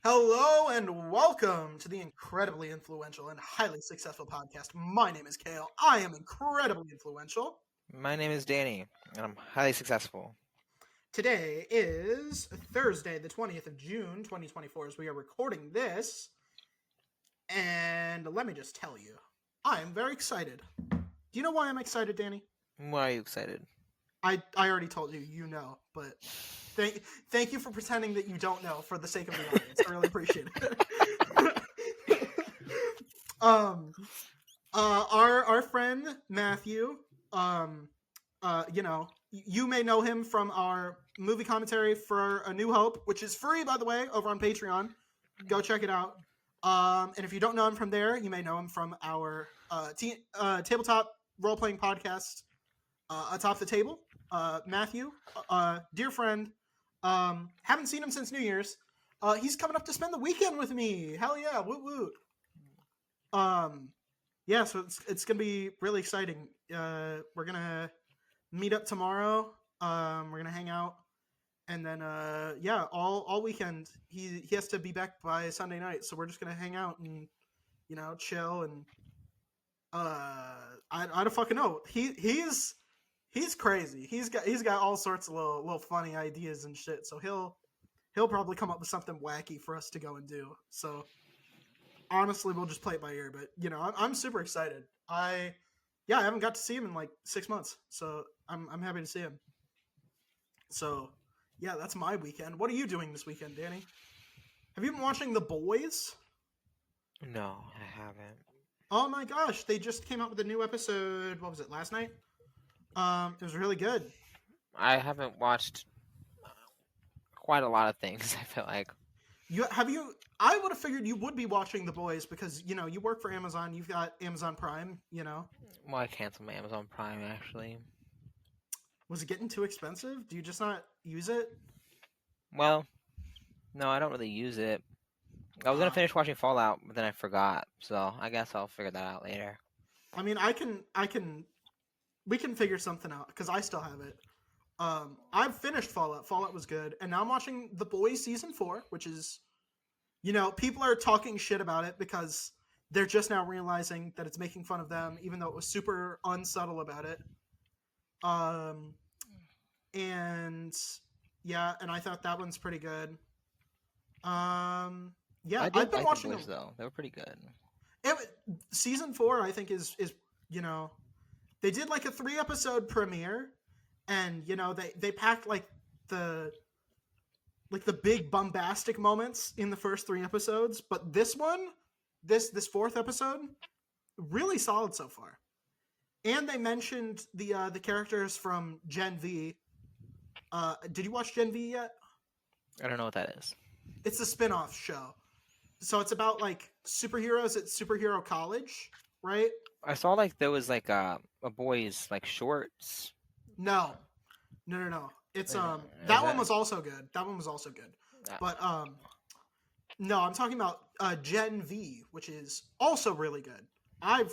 Hello and welcome to the incredibly influential and highly successful podcast. My name is Kael. I am incredibly influential. My name is Danny, and I'm highly successful. Today is Thursday, the 20th of June, 2024, as we are recording this. And let me just tell you, I am very excited. Do you know why I'm excited, Danny? Why are you excited? I already told you, you know, but thank you for pretending that you don't know for the sake of the audience. I really appreciate it. Our friend Matthew, you may know him from our movie commentary for A New Hope, which is free, by the way, over on Patreon. Go check it out. And if you don't know him from there, you may know him from our tabletop role playing podcast, Atop The Table. Matthew, dear friend, haven't seen him since New Year's. He's coming up to spend the weekend with me. Hell yeah, woot woot. Yeah, so it's gonna be really exciting. We're gonna meet up tomorrow. We're gonna hang out, and then all weekend. He has to be back by Sunday night, so we're just gonna hang out and chill and I don't fucking know. He's crazy. He's got all sorts of little funny ideas and shit. So he'll probably come up with something wacky for us to go and do. So honestly, we'll just play it by ear. But I'm super excited. I haven't got to see him in like 6 months, so I'm happy to see him. So yeah, that's my weekend. What are you doing this weekend, Danny? Have you been watching The Boys? No, I haven't. Oh my gosh, they just came out with a new episode. What was it, last night? It was really good. I haven't watched quite a lot of things, I feel like. I would have figured you would be watching The Boys because, you work for Amazon. You've got Amazon Prime, Well, I canceled my Amazon Prime, actually. Was it getting too expensive? Do you just not use it? Well, no, I don't really use it. I was going to finish watching Fallout, but then I forgot. So I guess I'll figure that out later. I mean, we can figure something out because I still have it. I've finished Fallout. Fallout was good. And now I'm watching The Boys Season 4, which is, people are talking shit about it because they're just now realizing that it's making fun of them, even though it was super unsubtle about it. And I thought that one's pretty good. I did I've been like watching the Boys, though. They were pretty good. Season 4, I think, is they did like a 3-episode premiere, and they packed like the big bombastic moments in the first 3 episodes, but this 4th episode, really solid so far. And they mentioned the characters from Gen V. Did you watch Gen V yet? I don't know what that is. It's a spin-off show. So it's about like superheroes at superhero college, right? I saw like there was like a Boys like shorts. No. It's that one was also good. But no, I'm talking about Gen V, which is also really good. I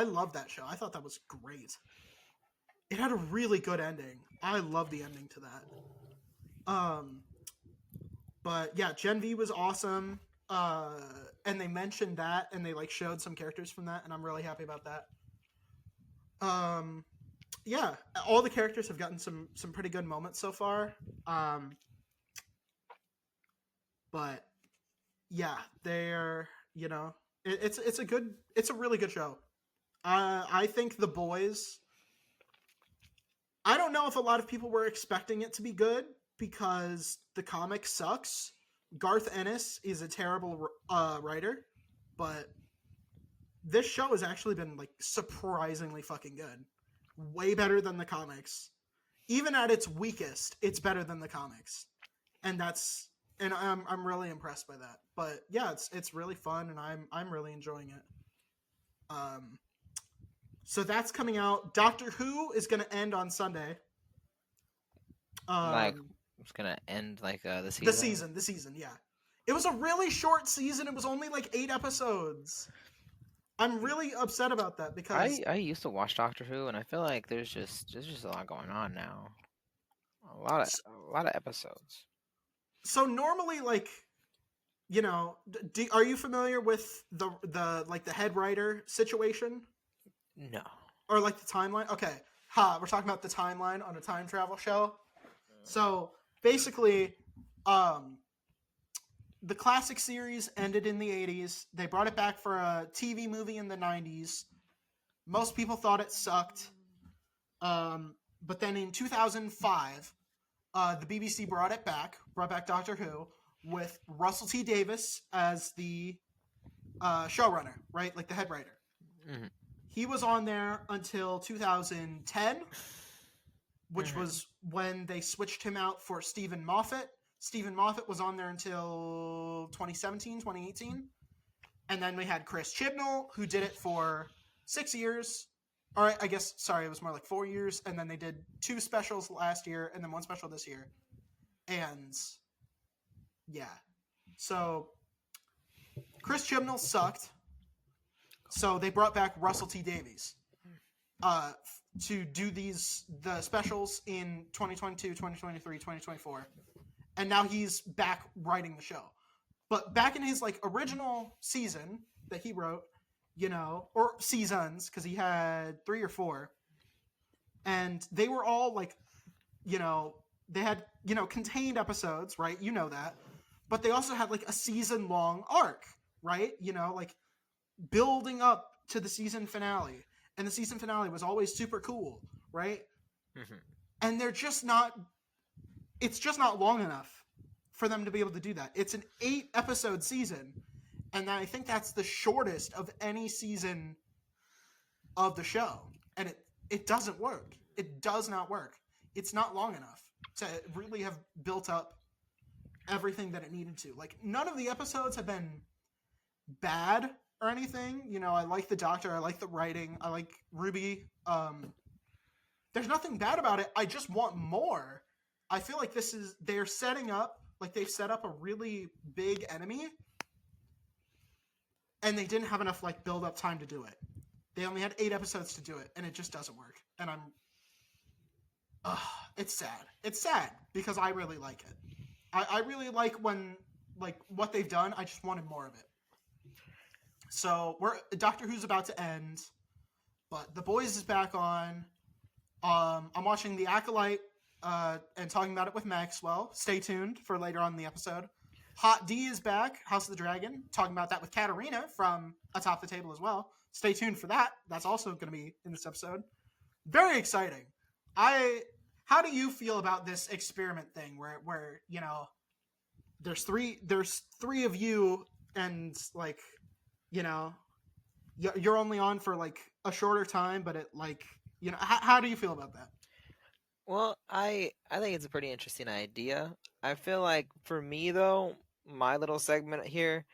love that show. I thought that was great. It had a really good ending. I love the ending to that. But yeah, Gen V was awesome. And they mentioned that, and they like showed some characters from that, and I'm really happy about that. Yeah, all the characters have gotten some pretty good moments so far. But yeah, they're it's a really good show. I think The Boys. I don't know if a lot of people were expecting it to be good because the comic sucks. Garth Ennis is a terrible writer, but this show has actually been like surprisingly fucking good. Way better than the comics. Even at its weakest, it's better than the comics. And I'm really impressed by that. But yeah, it's really fun, and I'm really enjoying it. So that's coming out. Doctor Who is going to end on Sunday. It's gonna end like the season. The season, yeah. It was a really short season. It was only like 8 episodes. I'm really upset about that because I used to watch Doctor Who, and I feel like there's just a lot going on now. A lot of episodes. So normally, like, are you familiar with the like the head writer situation No. or like the timeline? Okay, we're talking about the timeline on a time travel show. So basically, um, the classic series ended in the 80s. They brought it back for a TV movie in the 90s. Most people thought it sucked. But then in 2005, the BBC brought back Doctor Who with Russell T Davis as the showrunner, right? Like the head writer. Mm-hmm. He was on there until 2010, which Mm-hmm. was when they switched him out for Stephen Moffat. Stephen Moffat was on there until 2017, 2018. And then we had Chris Chibnall, who did it for 6 years. Or I guess, sorry, it was more like 4 years. And then they did 2 specials last year and then 1 special this year. And yeah. So Chris Chibnall sucked. So they brought back Russell T Davies to do the specials in 2022, 2023, 2024. And now he's back writing the show. But back in his like original season that he wrote, or seasons, because he had 3 or 4, and they were all like, they had contained episodes, right? You know that, but they also had like a season long arc, right? Like building up to the season finale, and the season finale was always super cool, right? Mm-hmm. And they're just not. It's just not long enough for them to be able to do that. It's an 8-episode season, and I think that's the shortest of any season of the show, and it doesn't work. It does not work. It's not long enough to really have built up everything that it needed to. Like, none of the episodes have been bad or anything. I like the Doctor. I like the writing. I like Ruby. There's nothing bad about it. I just want more. I feel like they're setting up, like they've set up a really big enemy, and they didn't have enough like build up time to do it. They only had 8 episodes to do it, and it just doesn't work. And it's sad. It's sad because I really like it. I really like when like what they've done. I just wanted more of it. So Doctor Who's about to end, but The Boys is back on. I'm watching The Acolyte and talking about it with Maxwell. Stay tuned for later on in the episode. Hot D is back, House of the Dragon, talking about that with Kateryna from Atop the Table as well. Stay tuned for that. That's also going to be in this episode. Very exciting. How do you feel about this experiment thing where there's three of you, and like you're only on for like a shorter time, but it like how do you feel about that? Well, I think it's a pretty interesting idea. I feel like for me though, my little segment here,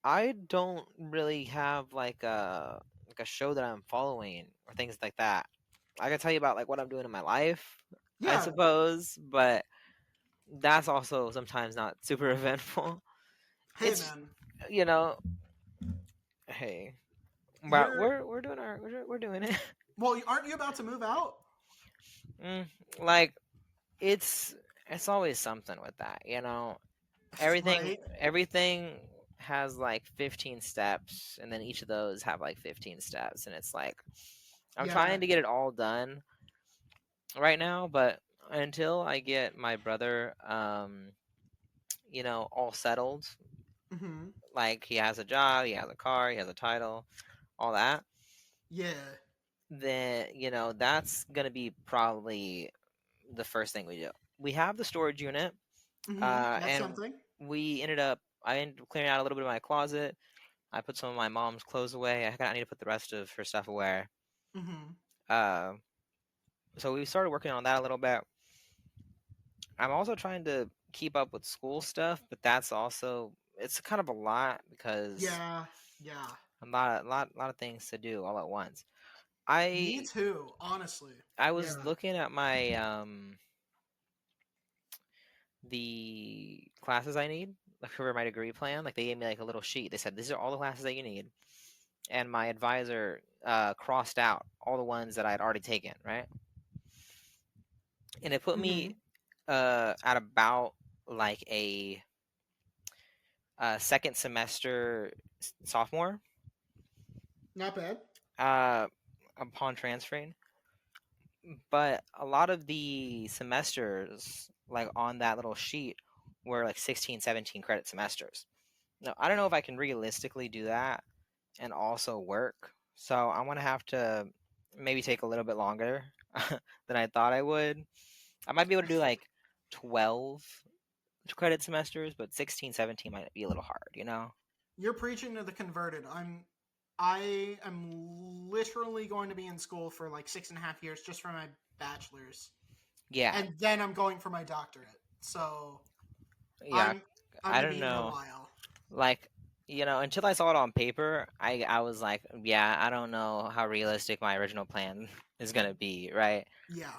I don't really have like a show that I'm following or things like that. I can tell you about like what I'm doing in my life, I Yeah. suppose, but that's also sometimes not super eventful. Hey It's man, you know, hey, but you're we're doing we're doing it. well. Aren't you about to move out? Mm, like it's it's always something with that, everything Right. everything has like 15 steps, and then each of those have like 15 steps, and it's like I'm Yeah. trying to get it all done right now, but until I get my brother all settled, Mm-hmm. like he has a job, he has a car, he has a title, all that, Yeah. then that's gonna be probably the first thing we do. We have the storage unit, Mm-hmm. That's and something. I ended up clearing out a little bit of my closet. I put some of my mom's clothes away. I need to put the rest of her stuff away. Mm-hmm. Uh, so we started working on that a little bit. I'm also trying to keep up with school stuff, but it's kind of a lot because Yeah. Yeah. a lot of things to do all at once. Me I too. Honestly. I Yeah. was looking at my the classes I need, like for my degree plan. Like they gave me like a little sheet. They said these are all the classes that you need, and my advisor crossed out all the ones that I had already taken, right? And it put Mm-hmm. me at about like a second semester sophomore. Not bad. Uh, upon transferring, but a lot of the semesters, like on that little sheet, were like 16, 17 credit semesters. Now, I don't know if I can realistically do that and also work. So I'm gonna have to maybe take a little bit longer than I thought I would. I might be able to do like 12 credit semesters, but 16, 17 might be a little hard, you know? You're preaching to the converted. I am literally going to be in school for like 6.5 years just for my bachelor's, Yeah, and then I'm going for my doctorate. So yeah, I'm I gonna don't be here a know. while. Like, until I saw it on paper, I was like, yeah, I don't know how realistic my original plan is gonna be, right? Yeah,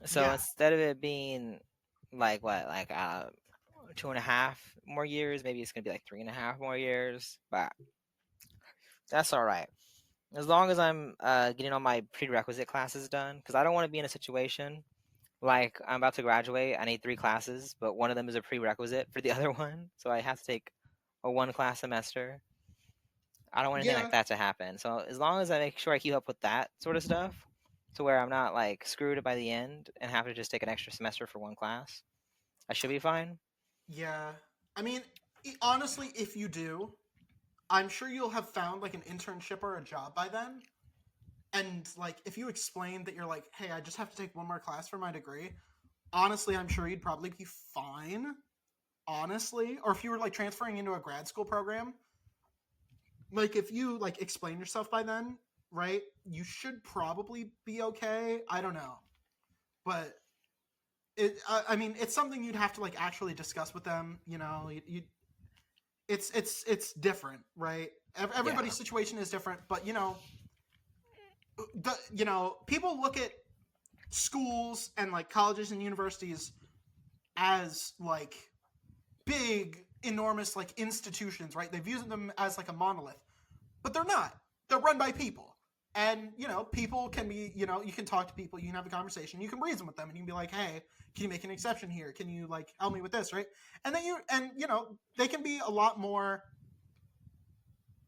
So yeah, instead of it being like what, like 2.5 more years, maybe it's gonna be like 3.5 more years, but that's all right. As long as I'm getting all my prerequisite classes done, because I don't want to be in a situation like I'm about to graduate. I need 3 classes, but one of them is a prerequisite for the other one, so I have to take a 1 class semester. I don't want anything like yeah, that to happen. So as long as I make sure I keep up with that sort of stuff, to where I'm not like screwed by the end and have to just take an extra semester for 1 class, I should be fine. yeah. I mean, honestly, if you do, I'm sure you'll have found like an internship or a job by then. And like, if you explain that you're like, hey, I just have to take one more class for my degree, honestly, I'm sure you'd probably be fine. Honestly, or if you were like transferring into a grad school program, like if you like explain yourself by then, right? You should probably be okay. I don't know, but I mean, it's something you'd have to like actually discuss with them. It's different, right? Yeah, Everybody's situation is different, but people look at schools and like colleges and universities as like big, enormous like institutions, right? They view them as like a monolith, but they're not. They're run by people, and people can be, you can talk to people, you can have a conversation, you can reason with them, and you can be like, hey, can you make an exception here? Can you like help me with this, right? And then they can be a lot more.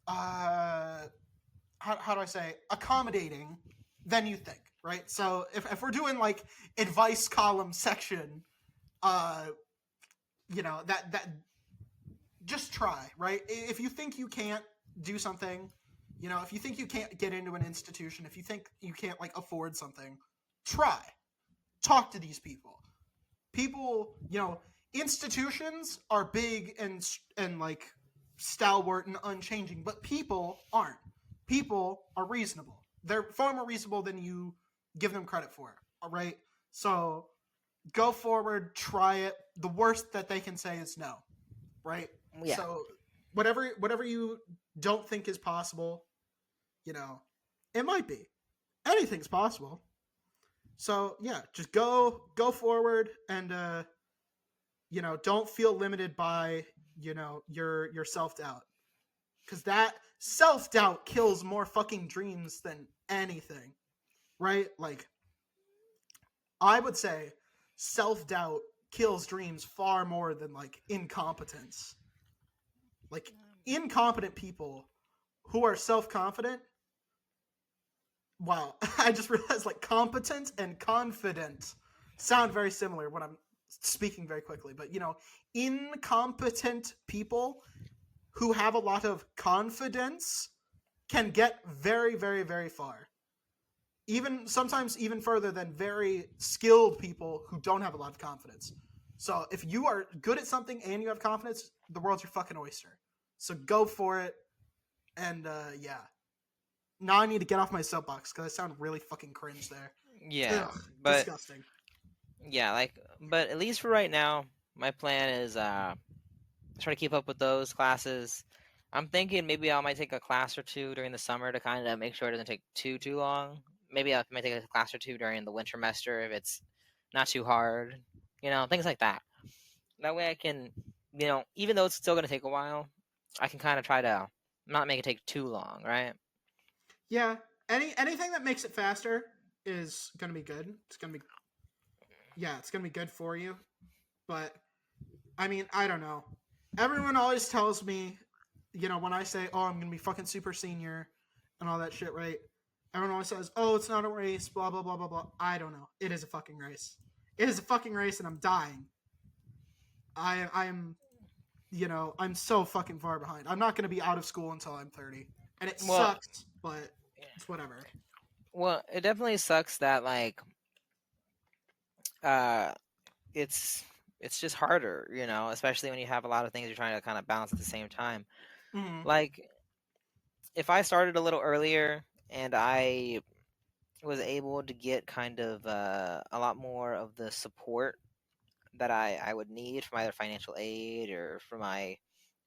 Uh, how do I say accommodating than you think, right? So if we're doing like advice column section, uh, that just try, right? If you think you can't do something, if you think you can't get into an institution, if you think you can't like afford something, try. Talk to these people. People, institutions are big and like stalwart and unchanging, but people aren't. People are reasonable. They're far more reasonable than you give them credit for. All right? So go forward, try it. The worst that they can say is no, right? yeah, So whatever you don't think is possible, you know, it might be. Anything's possible. So yeah, just go forward and don't feel limited by your self-doubt, cuz that self-doubt kills more fucking dreams than anything, right? Like I would say self-doubt kills dreams far more than like incompetence. Like incompetent people who are self-confident, wow, I just realized like competent and confident sound very similar when I'm speaking very quickly, but incompetent people who have a lot of confidence can get very, very, very far. Even sometimes even further than very skilled people who don't have a lot of confidence. So if you are good at something and you have confidence, the world's your fucking oyster. So go for it. And yeah, now I need to get off my soapbox because I sound really fucking cringe there. yeah. Ugh, But disgusting. yeah, but at least for right now, my plan is try to keep up with those classes. I'm thinking maybe I might take a class or two during the summer to kind of make sure it doesn't take too long. Maybe I might take a class or two during the winter semester if it's not too hard. Things like that. That way I can, even though it's still going to take a while, I can kind of try to not make it take too long, right? Yeah, anything that makes it faster is gonna be good. It's gonna be good for you. But I mean, I don't know. everyone always tells me, when I say, "Oh, I'm gonna be fucking super senior," and all that shit, right? Everyone always says, "Oh, it's not a race," blah blah blah blah blah. I don't know. It is a fucking race. It is a fucking race, and I'm dying. I'm I'm so fucking far behind. I'm not gonna be out of school until I'm 30, and it Well, sucks, but it's whatever. well, it definitely sucks that like uh it's it's just harder, especially when you have a lot of things you're trying to kind of balance at the same time. Mm-hmm. Like if I started a little earlier and I was able to get kind of a lot more of the support that I would need from either financial aid or for my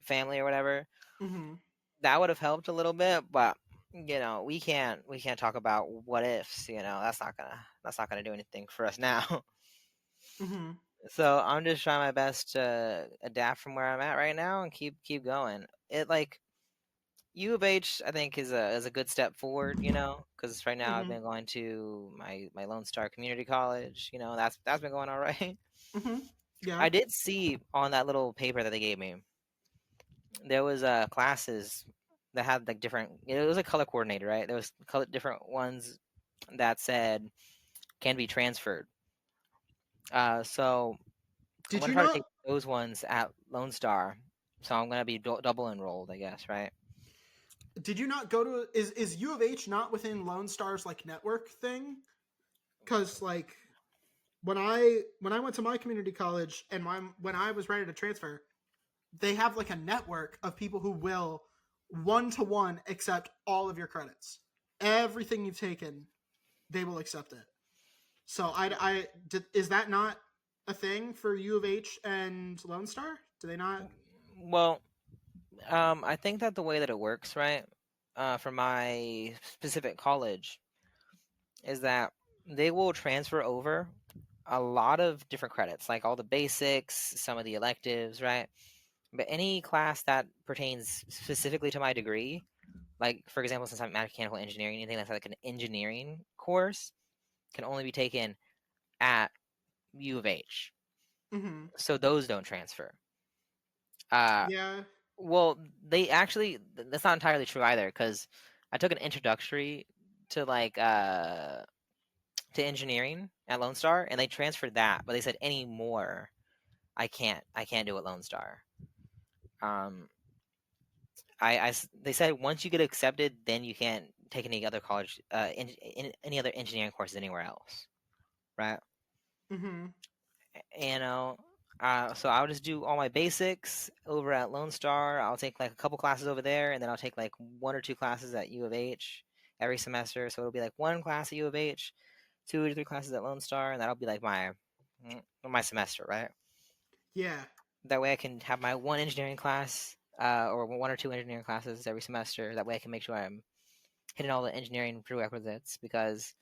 family or whatever, Mm-hmm. that would have helped a little bit. But we can't talk about what ifs. That's not gonna do anything for us now. Mm-hmm. So I'm just trying my best to adapt from where I'm at right now and keep going. It like U of H, I think is a good step forward, because right now I've Mm-hmm. been going to my Lone Star Community College. That's been going all right. Mm-hmm. Yeah. I did see on that little paper that they gave me, there was classes that had like different. It was a color coordinator, right? There was different ones that said can be transferred. So I'm Did gonna you try to not? take those ones at Lone Star. So I'm gonna be double enrolled, I guess, right? Did you not go to? Is U of H not within Lone Star's like network thing? Because like when I went to my community college and when I was ready to transfer, they have like a network of people who will 1-to-1 accept all of your credits. Everything you've taken, they will accept it. So is that not a thing for U of H and Lone Star? Do they not? Well, I think that the way that it works, right, for my specific college, is that they will transfer over a lot of different credits, like all the basics, some of the electives, right? But any class that pertains specifically to my degree, like for example, since I'm mechanical engineering, anything that's like an engineering course can only be taken at U of H. Mm-hmm. So those don't transfer. Uh, Yeah. well, they actually that's not entirely true either because I took an introductory to to engineering at Lone Star, and they transferred that, but they said any more, I can't do at Lone Star. Um, they said once you get accepted, then you can't take any other college, any other engineering courses anywhere else, right? Mm-hmm. You know, so I'll just do all my basics over at Lone Star. I'll take like a couple classes over there, and then I'll take like one or two classes at U of H every semester. So it'll be like one class at U of H, 2 to 3 classes at Lone Star, and that'll be like my semester, right? Yeah. That way I can have my one engineering class, or one or two engineering classes every semester. That way I can make sure I'm hitting all the engineering prerequisites because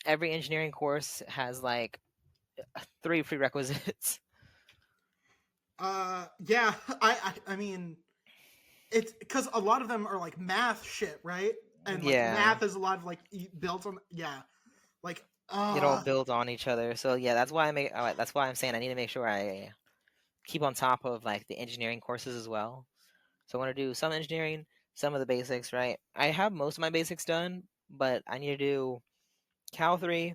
every engineering course has like 3 prerequisites. Yeah. I mean, it's because a lot of them are like math shit, right? And like Yeah, math is a lot of like built on, yeah, like it all builds on each other. So yeah, that's why I'm saying I need to make sure I keep on top of like the engineering courses as well. So I want to do some engineering, some of the basics, right? I have most of my basics done, but I need to do Cal 3,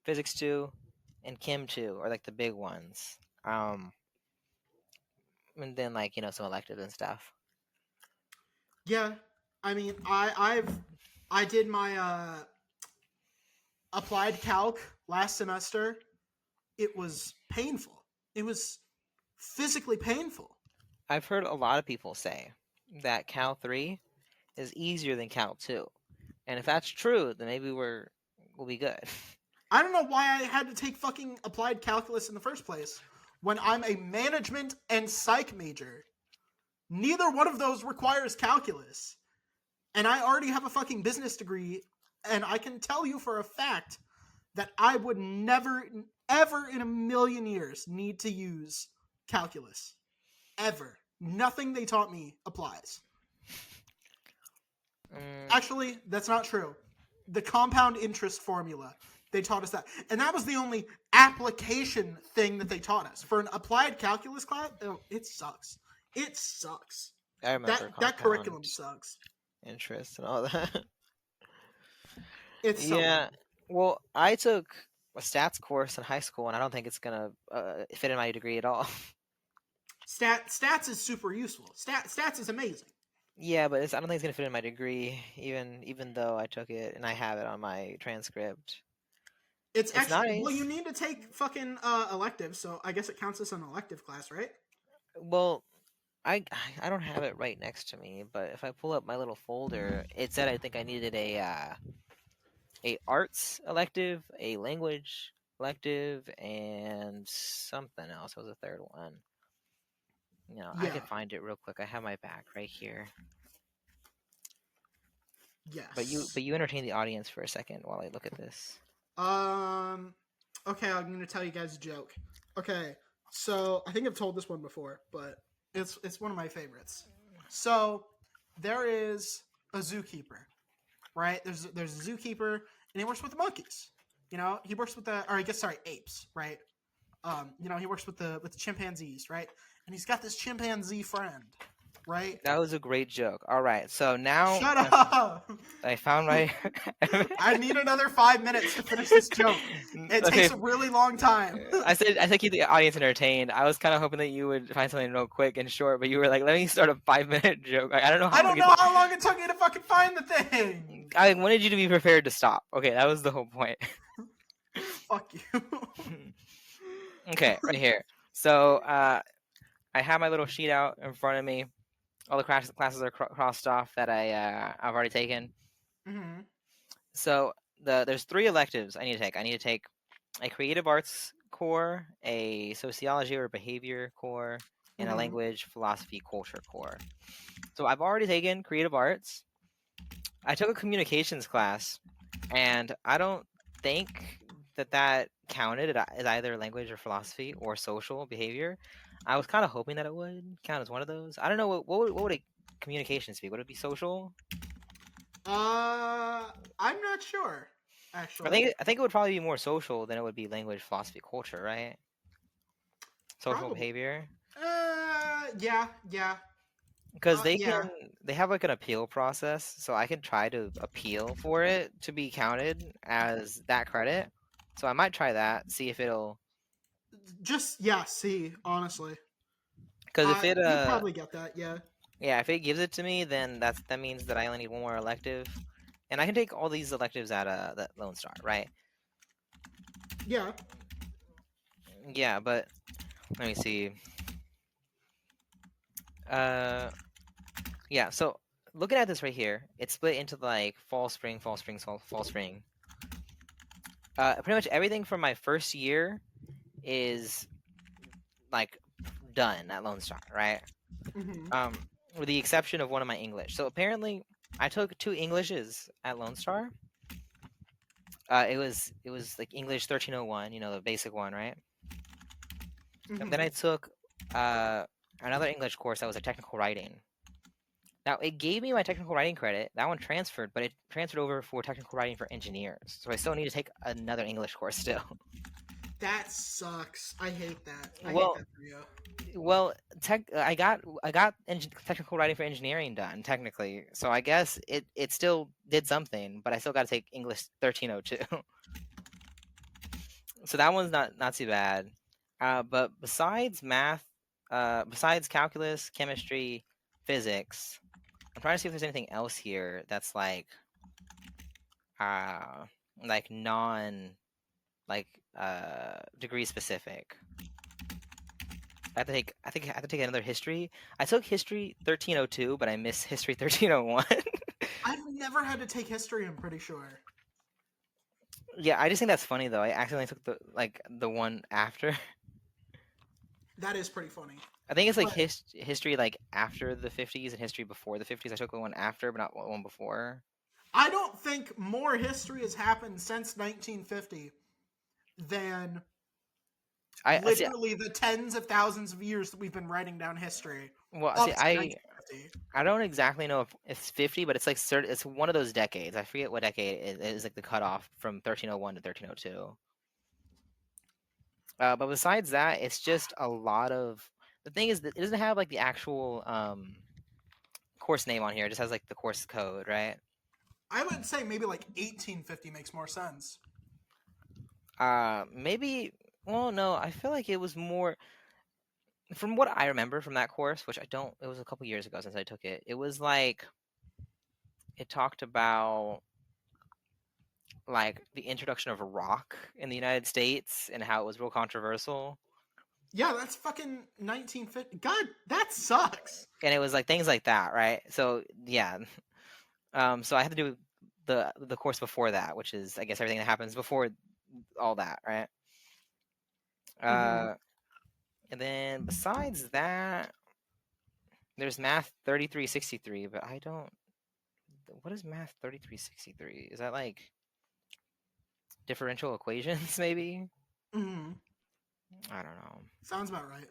Physics 2, and Chem 2 are like the big ones. And then like, some electives and stuff. yeah. I mean, I did my applied calc last semester. It was painful. It was physically painful. I've heard a lot of people say that Cal 3 is easier than Cal 2. And if that's true, then maybe we'll be good. I don't know why I had to take fucking applied calculus in the first place when I'm a management and psych major. Neither one of those requires calculus. And I already have a fucking business degree, and I can tell you for a fact that I would never, ever in a million years need to use calculus. Ever. Nothing they taught me applies. Mm, Actually, that's not true. The compound interest formula. They taught us that, and that was the only application thing that they taught us. For an applied calculus class, it sucks. It sucks. I remember That curriculum compound sucks. interest and all that. It's so Yeah. bad. Well, I took a stats course in high school, and I don't think it's gonna fit in my degree at all. Stats is super useful. Stats is amazing. Yeah, but I don't think it's gonna fit in my degree, even though I took it and I have it on my transcript. It's It's actually well, you nice. need to take fucking electives, so I guess it counts as an elective class, right? Well, I I don't have it right next to me, but if I pull up my little folder, it said I think I needed a arts elective, a language elective, and something else. It was a third one. I Yeah. can find it real quick. I have my back right here. But Yes. you entertain the audience for a second while I look at this. Okay, I'm gonna tell you guys a joke. Okay, so I think I've told this one before, but it's one of my favorites. So there is a zookeeper, right? There's a zookeeper, and he works with the monkeys. He works with or I guess sorry, apes, right? He works with the chimpanzees, right? And he's got this chimpanzee friend, right? That was a great joke. All right, so now Shut up! I found my. I need another 5 minutes to finish this joke. It Okay, takes a really long time. I said keep the audience entertained. I was kind of hoping that you would find something real quick and short, but you were like, "Let me start a 5 minute joke." I don't know how. I don't know how long it took me to fucking find the thing. I wanted you to be prepared to stop. Okay, that was the whole point. Fuck you. Okay, right here. So I have my little sheet out in front of me. All the classes are crossed off that I've already taken. Mm-hmm. So there's 3 electives I need to take. I need to take a creative arts core, a sociology or behavior core, and a Mm-hmm. language, philosophy, culture core. So I've already taken creative arts. I took a communications class, and I don't think that counted as either language or philosophy or social behavior. I was kind of hoping that it would count as one of those. I don't know what would a communications be? Would it be social? I'm not sure. I Actually, think it would probably be more social than it would be language, philosophy, culture, right? Social probably. behavior, Yeah. because Yeah. they have like an appeal process, so I can try to appeal for it to be counted as that credit. So I might try that, see if it'll. Just yeah. See, honestly, Because if it you'd probably get that. Yeah. yeah, if it gives it to me, then that means that I only need one more elective, and I can take all these electives at that Lone Star, right? Yeah. Yeah, but let me see. Yeah. So looking at this right here, it's split into like fall, spring, fall, spring, fall, spring. Pretty much everything from my first year is like done at Lone Star, right? Mm-hmm. With the exception of one of my English. So apparently, I took 2 Englishes at Lone Star. It was like English 1301, the basic one, right? Mm-hmm. And then I took another English course that was a technical writing. Now it gave me my technical writing credit. That one transferred, but it transferred over for technical writing for engineers. So I still need to take another English course still. That sucks. I hate that. I hate Well, that for you. well, I got technical writing for engineering done technically. So I guess it still did something, but I still got to take English 1302. So that one's not too bad. But besides math, besides calculus, chemistry, physics, I'm trying to see if there's anything else here that's like non like degree specific. I think I have to take another history. I took history 1302, but I missed history 1301. I've never had to take history. I'm pretty sure. Yeah, I just think that's funny though. I accidentally took the one after. That is pretty funny. I think it's like But history like after the 50s and history before the 50s. I took the one after, but not one before. I don't think more history has happened since 1950 than I see. literally the tens of thousands of years that we've been writing down history Well, up see, to 1950. I don't exactly know if it's 50, but it's like it's one of those decades. I forget what decade it is, like the cutoff from 1301 to 1302. But besides that, it's just a lot of. The thing is that it doesn't have like the actual course name on here. It just has like the course code, right? I would say maybe like 1850 makes more sense. Maybe. Well, no, I feel like it was more. From what I remember from that course, which I don't. It was a couple years ago since I took it. It was like it talked about like the introduction of rock in the United States and how it was real controversial. Yeah, that's fucking 1950. God, that sucks. And it was like things like that, right? So yeah, so I had to do the course before that, which is I guess everything that happens before all that, right? Mm-hmm. And then besides that, there's Math 3363, but I don't. What is Math 3363? Is that like differential equations, maybe? Mm-hmm. I don't know. Sounds about right.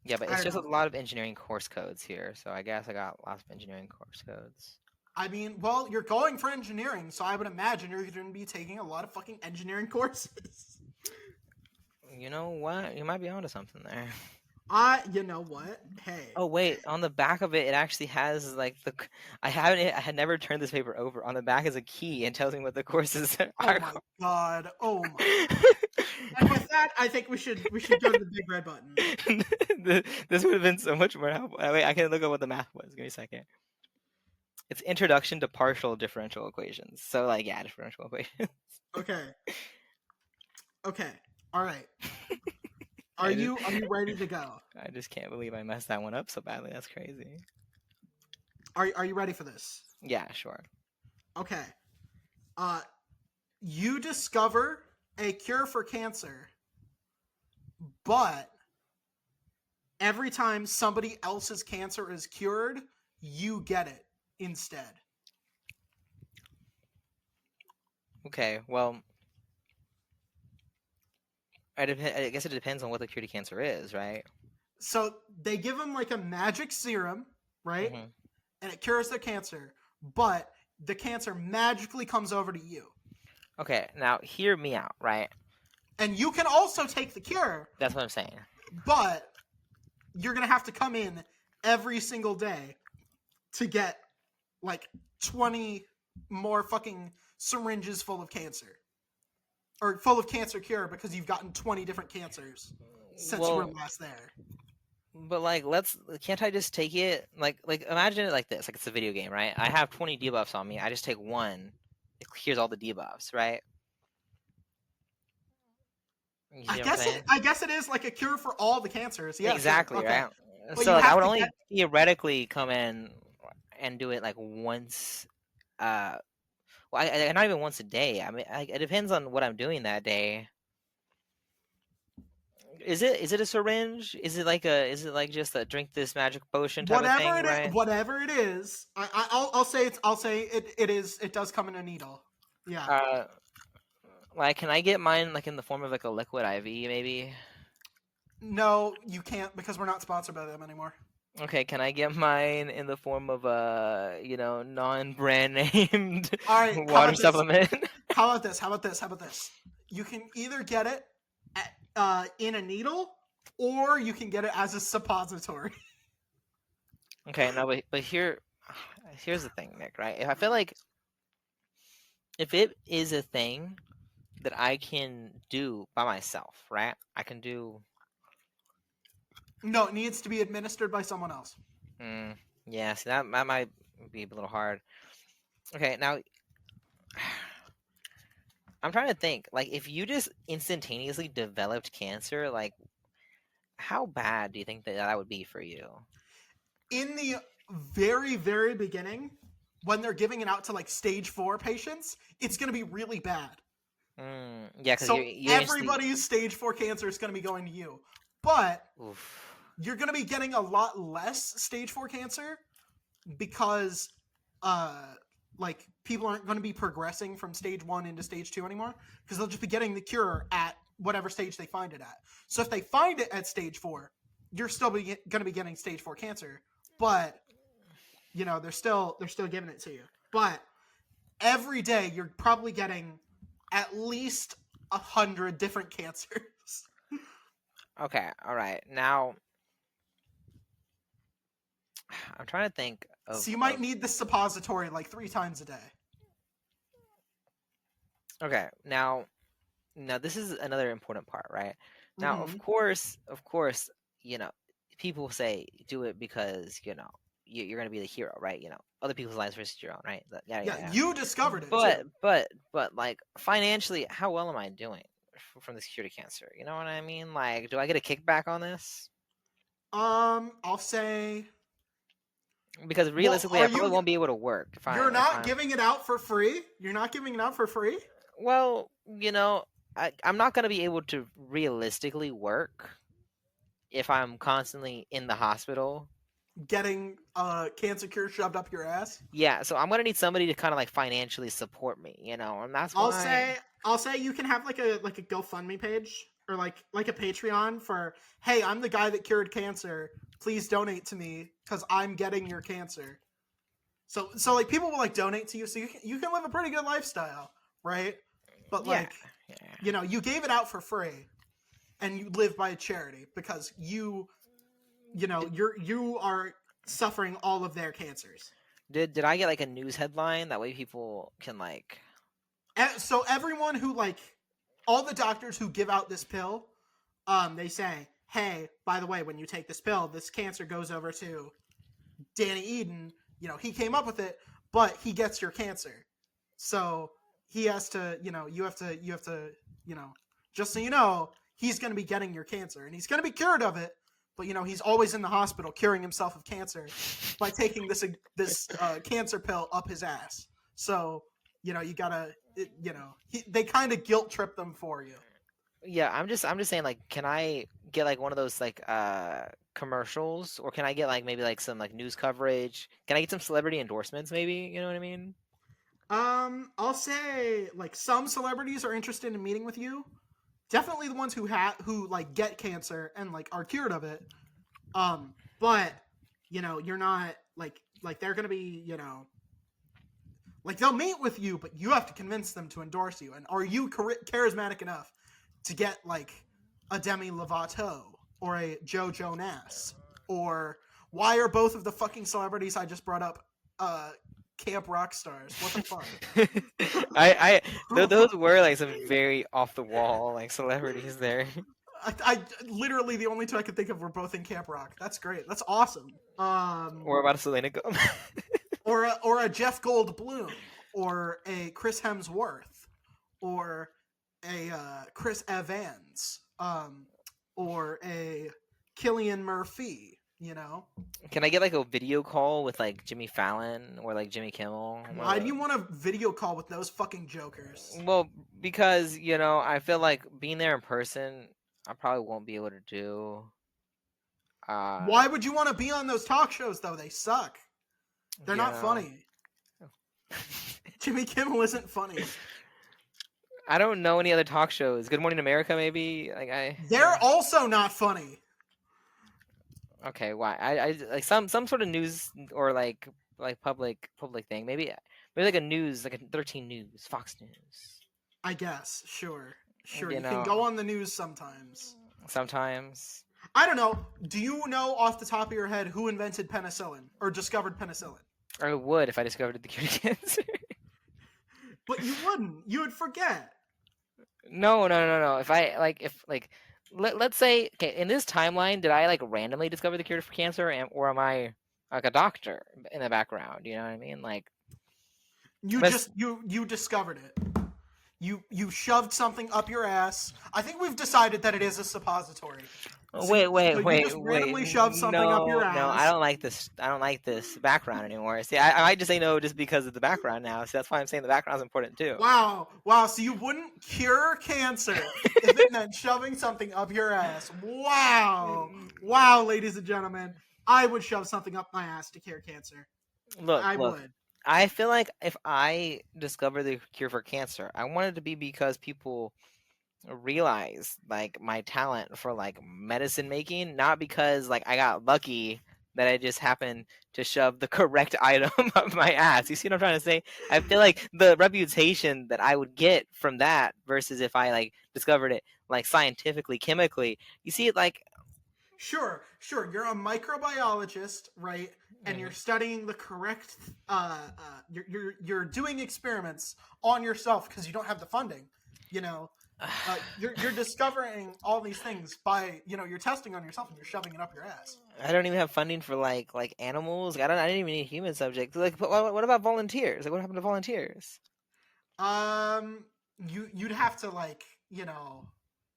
Yeah, but I it's don't just a know. lot of engineering course codes here, so I guess I got lots of engineering course codes. I mean, well, you're going for engineering, so I would imagine you're going to be taking a lot of fucking engineering courses. You know what? You might be onto something there. You know what? Hey. Oh wait, on the back of it, it actually has like the. I had never turned this paper over. On the back is a key and tells me what the courses Oh are. my god. Oh my. And with that, I think we should go to the big red button. This would have been so much more helpful. Wait, I can look up what the math was. Give me a second. It's Introduction to Partial Differential Equations. So like, yeah, differential equations. Okay. Okay. All right. I Are just, you ready to go? I just can't believe I messed that one up so badly. That's crazy. Are you ready for this? Yeah, sure. Okay. Uh you discover a cure for cancer, but every time somebody else's cancer is cured, you get it instead. Okay, well, I guess it depends on what the cure to cancer is, right? So they give them like a magic serum, right? Mm-hmm. And it cures their cancer, but the cancer magically comes over to you. Okay, now hear me out, right? And you can also take the cure, That's what I'm saying. but you're going to have to come in every single day to get like 20 more fucking syringes full of cancer. Or full of cancer cure because you've gotten 20 different cancers since you were Well, last there. but like, can't I just take it? Like imagine it like this, like it's a video game, right? I have 20 debuffs on me. I just take one. It clears all the debuffs, right? You see what I'm saying? I guess it is like a cure for all the cancers. Yeah, sure. Exactly, Okay. right? But So you like, I have would to get only theoretically come in and do it like once. Well, not even once a day. I mean, it depends on what I'm doing that day. Is it a syringe? Is it like just a drink this magic potion type of thing, right? whatever it is. I'll say it does come in a needle. Yeah. Uh, like, can I get mine like in the form of like a liquid IV, maybe? No, you can't because we're not sponsored by them anymore. Okay, can I get mine in the form of a non-brand named All right, water supplement? How about this? You can either get it in a needle, or you can get it as a suppository. Okay, no, but here's the thing, Nick. Right? I feel like if it is a thing that I can do by myself, right? I can do. No, it needs to be administered by someone else. Yeah, see that might be a little hard. Okay, now I'm trying to think. Like, if you just instantaneously developed cancer, like, how bad do you think that would be for you? In the very, very beginning, when they're giving it out to like stage 4 patients, it's going to be really bad. Yeah, because So you're everybody's stage 4 cancer is going to be going to you. But Oof. you're going to be getting a lot less stage 4 cancer because like people aren't going to be progressing from stage 1 into stage 2 anymore because they'll just be getting the cure at whatever stage they find it at. So if they find it at stage 4, you're still going to be getting stage 4 cancer, but they're still giving it to you. But every day you're probably getting at least 100 different cancers. Okay, all right. Now I'm trying to think So you of might need the suppository like 3 times a day. okay. Now this is another important part, right? Now, Mm-hmm. of course, you know, people say do it because you're gonna be the hero, right? Other people's lives versus your own, right? Yeah, Yeah, yeah, yeah. you discovered it too. But like financially, how well am I doing from this cure to cancer? You know what I mean? Like, do I get a kickback on this? I'll say. Because Well, realistically, I probably won't be able to work you're if not I'm giving it out for free? You're not giving it out for free? well, I'm not gonna be able to realistically work if I'm constantly in the hospital. Getting a cancer cure shoved up your ass? Yeah, so I'm gonna need somebody to kind of like financially support me, and that's I'll why. say I'll say you can have like a GoFundMe page or like a Patreon for, hey, I'm the guy that cured cancer. Please donate to me because I'm getting your cancer. So like people will like donate to you, so you can live a pretty good lifestyle, right? But Yeah, like yeah. you gave it out for free, and you live by charity because you are suffering all of their cancers. Did I get like a news headline that way people can like? So everyone who like all the doctors who give out this pill, they say, hey, by the way, when you take this pill, this cancer goes over to Danny Eden. He came up with it, but he gets your cancer. So he has to, you have to, just so you know, he's going to be getting your cancer and he's going to be cured of it. But he's always in the hospital curing himself of cancer by taking this cancer pill up his ass. So you gotta, they kind of guilt trip them for you. Yeah, I'm just saying like, can I get like one of those like commercials, or can I get like maybe like some like news coverage? Can I get some celebrity endorsements? Maybe you know what I mean? I'll say like some celebrities are interested in meeting with you. Definitely the ones who like get cancer and like are cured of it. But you're not like they're gonna be like they'll meet with you, but you have to convince them to endorse you. And are you charismatic enough to get like a Demi Lovato or a Joe Jonas? Or why are both of the fucking celebrities I just brought up camp rock stars? What the fuck? Those were like some very off the wall like celebrities there. I literally the only two I could think of were both in Camp Rock. That's great. That's awesome. Or about Selena Gomez. Or a Jeff Goldblum, or a Chris Hemsworth, or a Chris Evans, or a Killian Murphy. Can I get like a video call with like Jimmy Fallon or like Jimmy Kimmel? Why do you want a video call with those fucking jokers? Well, because I feel like being there in person, I probably won't be able to do. Why would you want to be on those talk shows though? They suck. They're not know, funny. Jimmy Kimmel isn't funny. I don't know any other talk shows. Good Morning America, maybe. They're also not funny. Okay, why? I like some sort of news or like public thing. Maybe like a news, like a 13 News, Fox News. I guess. Sure. You You can go on the news sometimes. Sometimes. I don't know. Do you know off the top of your head who invented penicillin or discovered penicillin? I would if I discovered the cure to cancer. But you wouldn't. You would forget. No. Let's say, okay, in this timeline, did I like randomly discover the cure for cancer, or am I like a doctor in the background? You know what I mean? Like, you discovered it. You shoved something up your ass. I think we've decided that it is a suppository. Wait. You just randomly shoved something up your ass. No, I don't like this. I don't like this background anymore. See, I might just say no just because of the background now. So that's why I'm saying the background's important too. Wow. So you wouldn't cure cancer if it meant shoving something up your ass. Wow, ladies and gentlemen, I would shove something up my ass to cure cancer. Look, would. I feel like if I discover the cure for cancer, I want it to be because people realize like my talent for like medicine making, not because like I got lucky that I just happened to shove the correct item up my ass. You see what I'm trying to say? I feel like the reputation that I would get from that versus if I like discovered it like scientifically, chemically. You see it like Sure. You're a microbiologist, right? And you're mhm. studying the correct. You're doing experiments on yourself because you don't have the funding. You know, you're discovering all these things by you're testing on yourself and you're shoving it up your ass. I don't even have funding for like animals. I didn't even need human subjects. Like, but what about volunteers? Like, what happened to volunteers? Um, you'd have to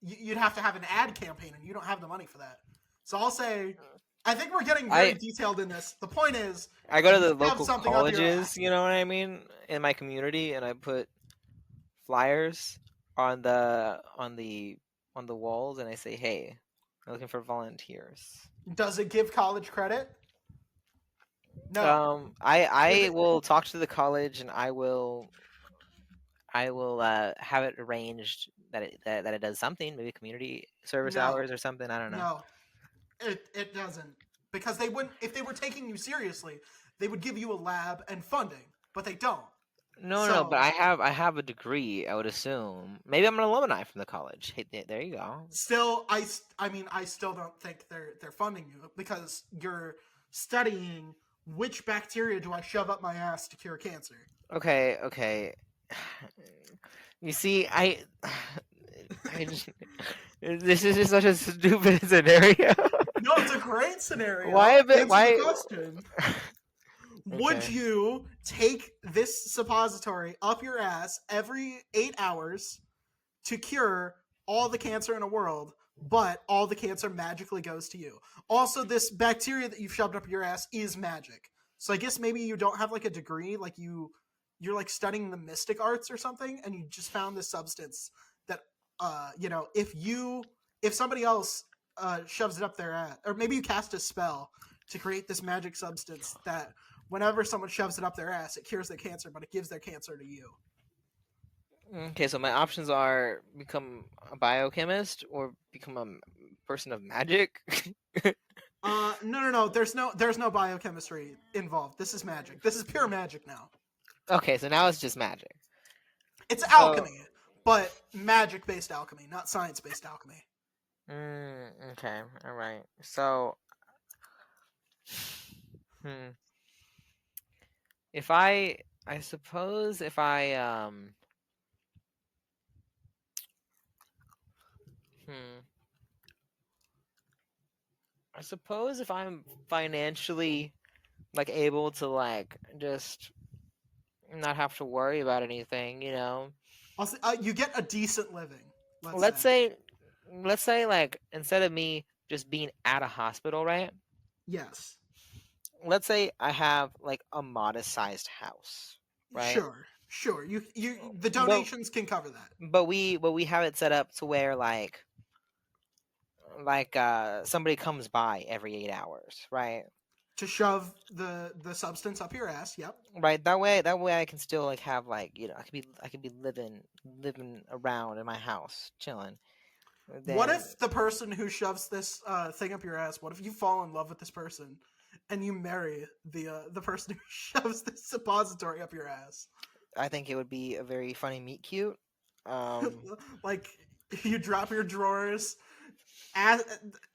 you'd have to have an ad campaign, and you don't have the money for that. So I'll say, I think we're getting very I detailed in this. The point is, I go to you the have local something up your colleges, ass. you know what I mean, in my community, and I put flyers on the walls, and I say, "Hey, I'm looking for volunteers." Does it give college credit? No. If I it, will talk to the college, and I will have it arranged that it does something, maybe community service no, hours or something. I don't know. no, it doesn't because they wouldn't if they were taking you seriously. They would give you a lab and funding, but they don't. No, but So I have a degree. I would assume maybe I'm an alumni from the college. Hey, there you go. still, I mean, I still don't think they're funding you because you're studying which bacteria do I shove up my ass to cure cancer. Okay. You see, I just, this is just such a stupid scenario. No, it's a great scenario. Why a bit? Answer the Why? question. Would Okay. you take this suppository up your ass every 8 hours to cure all the cancer in the world, but all the cancer magically goes to you? Also, this bacteria that you've shoved up your ass is magic. So I guess maybe you don't have like a degree, like you're like studying the mystic arts or something, and you just found this substance that if somebody else shoves it up their ass, or maybe you cast a spell to create this magic substance that whenever someone shoves it up their ass, it cures their cancer, but it gives their cancer to you. Okay, so my options are become a biochemist or become a person of magic. No. There's no biochemistry involved. This is magic. This is pure magic now. Okay, so now it's just magic. It's So, alchemy, but magic-based alchemy, not science-based alchemy. okay, all right. So, hmm, if I suppose if hmm, I suppose if I'm financially like able to like just not have to worry about anything, you know. Also, you get a decent living. Let's say Let's say let's say like instead of me just being at a hospital, right? yes, Let's say I have like a modest sized house, right? sure. You the But donations can cover that. but we have it set up to where somebody comes by every 8 hours, right? To shove the substance up your ass. Yep. Right. That way I can still like have like I could be living around in my house chilling. What Then if the person who shoves this thing up your ass? What if you fall in love with this person, and you marry the person who shoves this suppository up your ass? I think it would be a very funny meet cute. Um, Like you drop your drawers, ass,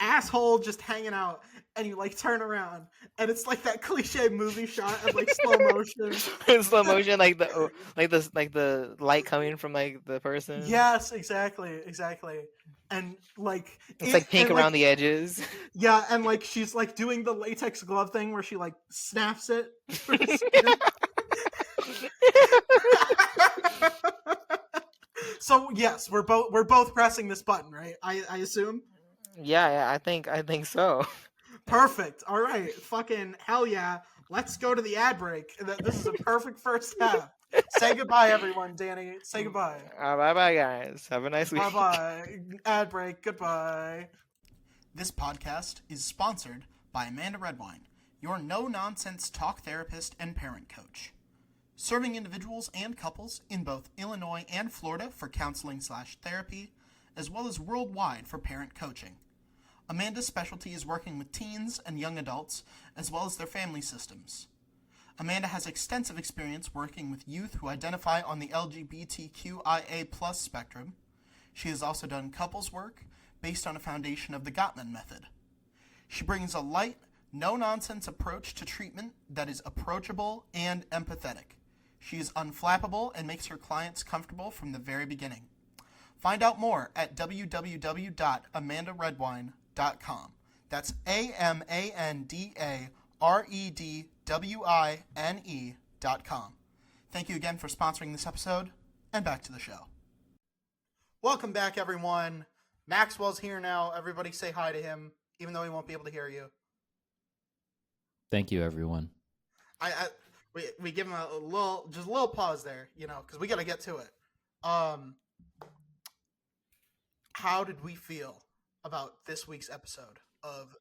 asshole just hanging out, and you like turn around, and it's like that cliche movie shot of like slow motion. in slow motion, like the light coming from like the person. Yes, exactly. And like It's like pink and like around the edges. yeah, and like she's like doing the latex glove thing where she like snaps it for the skin. So yes, we're both pressing this button, right? I assume. Yeah, I think so. Perfect. All right. Fucking hell yeah. Let's go to the ad break. This is a perfect first step. Say goodbye, everyone. Danny, say goodbye. Bye bye, guys. Have a nice Bye week. bye. Ad break. Goodbye. This podcast is sponsored by Amanda Redwine, your no nonsense talk therapist and parent coach. Serving individuals and couples in both Illinois and Florida for counseling/therapy, as well as worldwide for parent coaching. Amanda's specialty is working with teens and young adults, as well as their family systems. Amanda has extensive experience working with youth who identify on the LGBTQIA+ spectrum. She has also done couples work based on a foundation of the Gottman method. She brings a light, no-nonsense approach to treatment that is approachable and empathetic. She is unflappable and makes her clients comfortable from the very beginning. Find out more at www.amandaredwine.com. That's AmandaRedwine.com. Thank you again for sponsoring this episode, and back to the show. Welcome back, everyone. Maxwell's here now. Everybody say hi to him, even though he won't be able to hear you. Thank you, everyone. We give him a little pause there, because we got to get to it. How did we feel about this week's episode of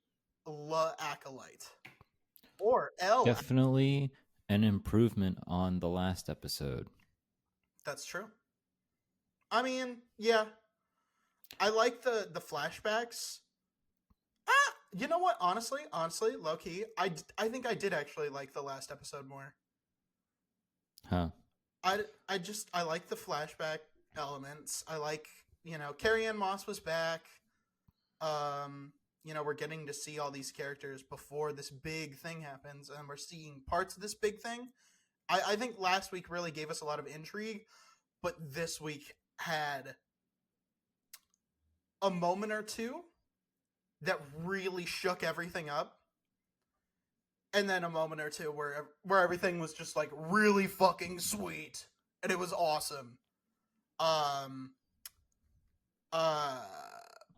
La Acolyte? Or L? Definitely an improvement on the last episode. That's true. I mean, yeah. I like the flashbacks. You know what? Honestly, low key, I think I did actually like the last episode more. Huh. I like the flashback elements. I like, Carrie Ann Moss was back. We're getting to see all these characters before this big thing happens, and we're seeing parts of this big thing. I think last week really gave us a lot of intrigue, but this week had a moment or two that really shook everything up, and then a moment or two where everything was just like really fucking sweet, and it was awesome.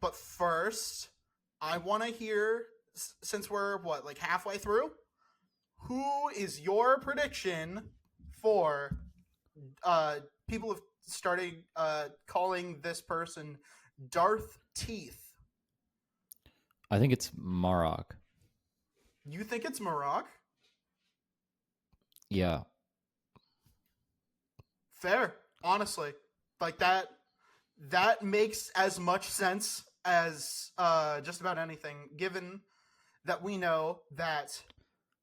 But first, I want to hear, since we're halfway through, who is your prediction for people have started calling this person Darth Teeth. I think it's Marok. You think it's Marok? Yeah. Fair, honestly. Like that makes as much sense as just about anything, given that we know that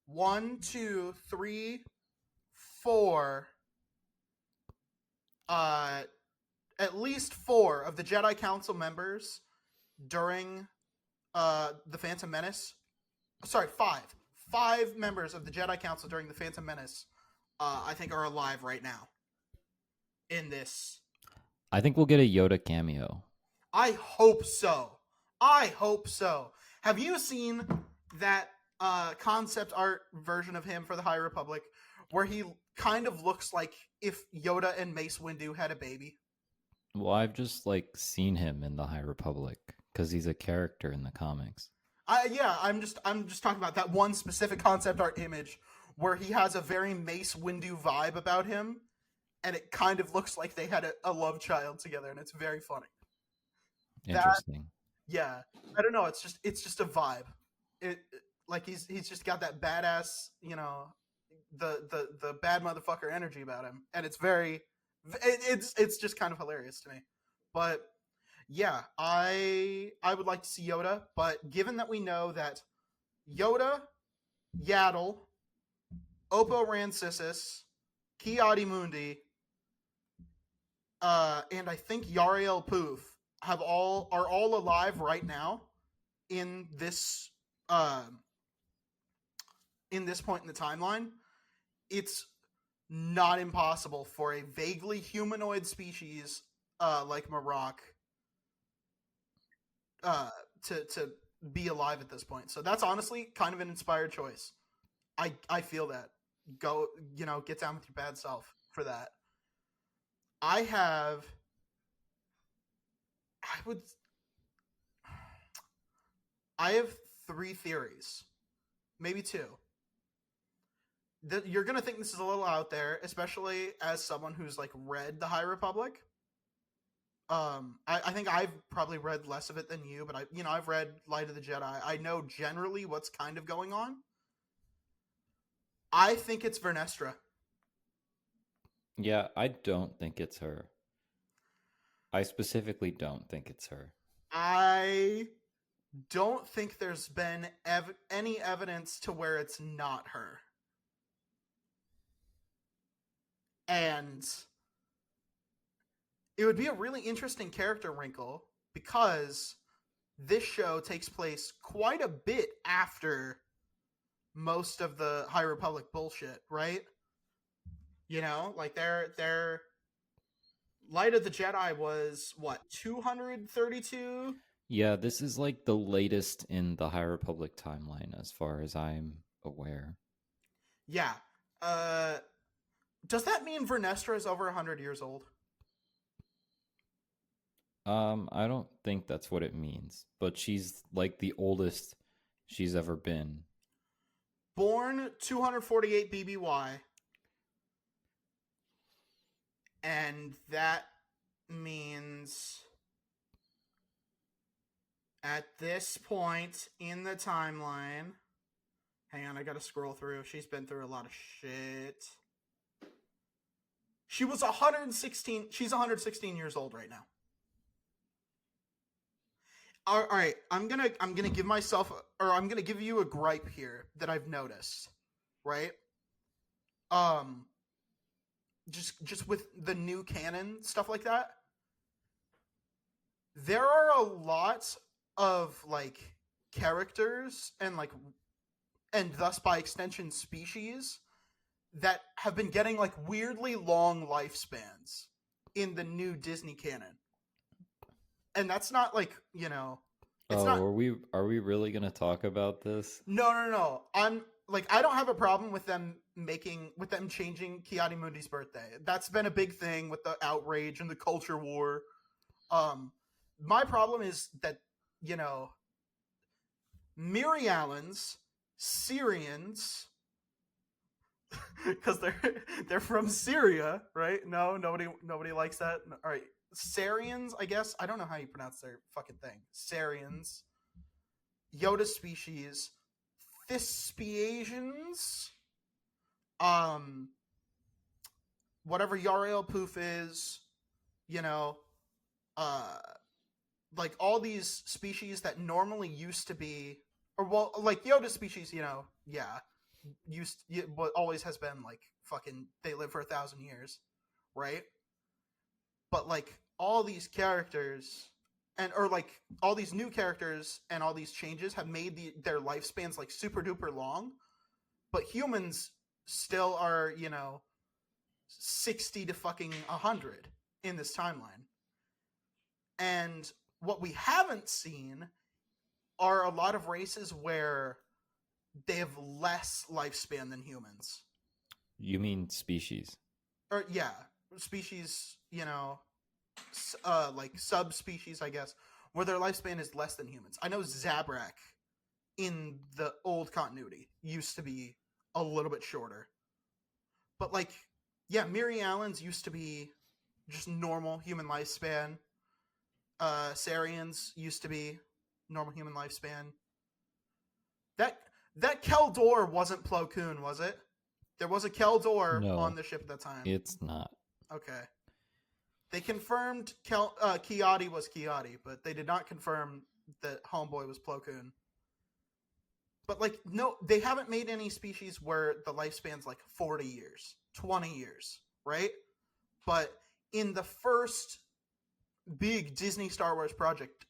1, 2, 3, 4 at least 4 of the Jedi Council members during the Phantom Menace. Sorry, 5. 5 members of the Jedi Council during the Phantom Menace, I think, are alive right now. In this, I think we'll get a Yoda cameo. I hope so. Have you seen that concept art version of him for the High Republic, where he kind of looks like if Yoda and Mace Windu had a baby? Well, I've just seen him in the High Republic because he's a character in the comics. I'm just talking about that one specific concept art image where he has a very Mace Windu vibe about him, and it kind of looks like they had a love child together, and it's very funny. Interesting. I don't know. It's just a vibe. He's just got that badass, the bad motherfucker energy about him, and it's just kind of hilarious to me. But yeah, I would like to see Yoda, but given that we know that Yoda, Yaddle, Oppo Rancisis, Ki Mundi, and I think Yariel Poof are all alive right now in this point in the timeline, it's not impossible for a vaguely humanoid species like Marok to be alive at this point. So that's honestly kind of an inspired choice. I feel that. Go, get down with your bad self for that. I have 3 theories, maybe 2. You're gonna think this is a little out there, especially as someone who's read the High Republic. I think I've probably read less of it than you, but I've read Light of the Jedi. I know generally what's kind of going on. I think it's Vernestra. Yeah, I don't think it's her. I specifically don't think it's her. I don't think there's been any evidence to where it's not her. And it would be a really interesting character wrinkle because this show takes place quite a bit after most of the High Republic bullshit, right? You know, like their Light of the Jedi was what, 232? Yeah, this is like the latest in the High Republic timeline as far as I'm aware. Yeah. Does that mean Vernestra is over 100 years old? I don't think that's what it means, but she's like the oldest she's ever been. Born 248 BBY. And that means at this point in the timeline, hang on, I gotta scroll through. She's been through a lot of shit. She was 116. She's 116 years old right now. All right, I'm gonna give myself, or I'm gonna give you a gripe here that I've noticed, right? Just with the new canon stuff like that, there are a lot of like characters and thus by extension species that have been getting like weirdly long lifespans in the new Disney canon. And that's not like, you know, it's not. Are we really gonna talk about this? No. I'm like, I don't have a problem with them changing Ki-Adi-Mundi's birthday. That's been a big thing with the outrage and the culture war. My problem is that, you know, Miri Allens, Syrians, because they're from Syria, right? No, nobody likes that. All right, Sarians, I guess. I don't know how you pronounce their fucking thing. Sarians, Yoda species, Thespians, whatever Yarael Poof is, you know, like all these species that normally used to be, or well, like Yoda species, you know, yeah, what always has been like fucking, they live for 1,000 years, right? But like all these characters or like all these new characters and all these changes have made their lifespans like super duper long, but humans still are, you know, 60 to fucking 100 in this timeline. And what we haven't seen are a lot of races where they have less lifespan than humans. You mean species? Or yeah, species, you know, like subspecies, I guess, where their lifespan is less than humans. I know Zabrak in the old continuity used to be a little bit shorter. But like, yeah, Miri Allens used to be just normal human lifespan. Sarians used to be normal human lifespan. That Keldor wasn't Plo Koon, was it? There was a Keldor on the ship at that time. It's not. Okay. They confirmed Ki-Adi was Ki-Adi, but they did not confirm that Homeboy was Plo Koon. But like, no, they haven't made any species where the lifespan's like 40 years, 20 years, right? But in the first big Disney Star Wars project,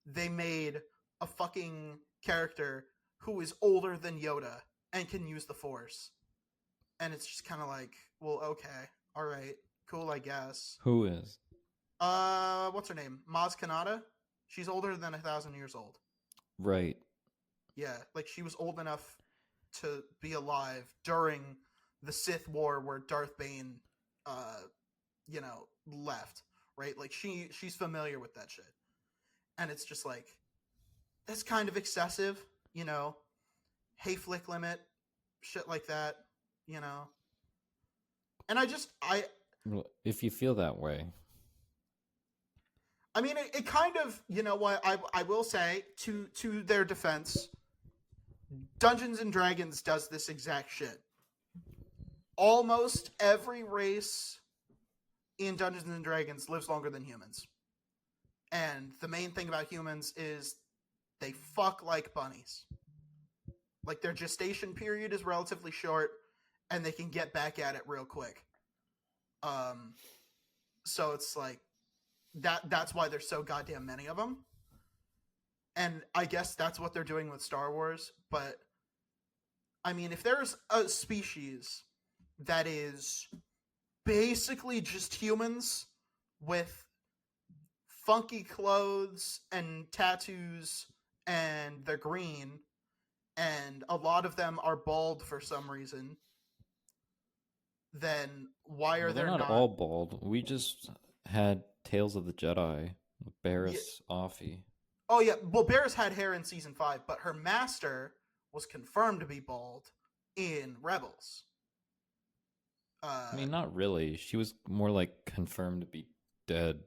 they made a fucking character who is older than Yoda and can use the Force. And it's just kind of like, well, okay, all right, cool, I guess. Who is? What's her name? Maz Kanata? She's older than 1,000 years old. Right. Yeah, like she was old enough to be alive during the Sith War where Darth Bane, you know, left, right? Like she's familiar with that shit. And it's just like, that's kind of excessive, you know? Hey, flick limit, shit like that, you know? And Well, if you feel that way. I mean, it kind of, you know what, I will say, to their defense, Dungeons and Dragons does this exact shit. Almost every race in Dungeons and Dragons lives longer than humans. And the main thing about humans is they fuck like bunnies. Like their gestation period is relatively short, and they can get back at it real quick. So it's like that's why there's so goddamn many of them. And I guess that's what they're doing with Star Wars. But I mean, if there's a species that is basically just humans with funky clothes and tattoos, and they're green, and a lot of them are bald for some reason, then why are Well, they're there not not? all bald. We just had Tales of the Jedi with Barriss Offee. Oh yeah, well, Barriss had hair in season 5, but her master was confirmed to be bald in Rebels. I mean, not really. She was more like confirmed to be dead.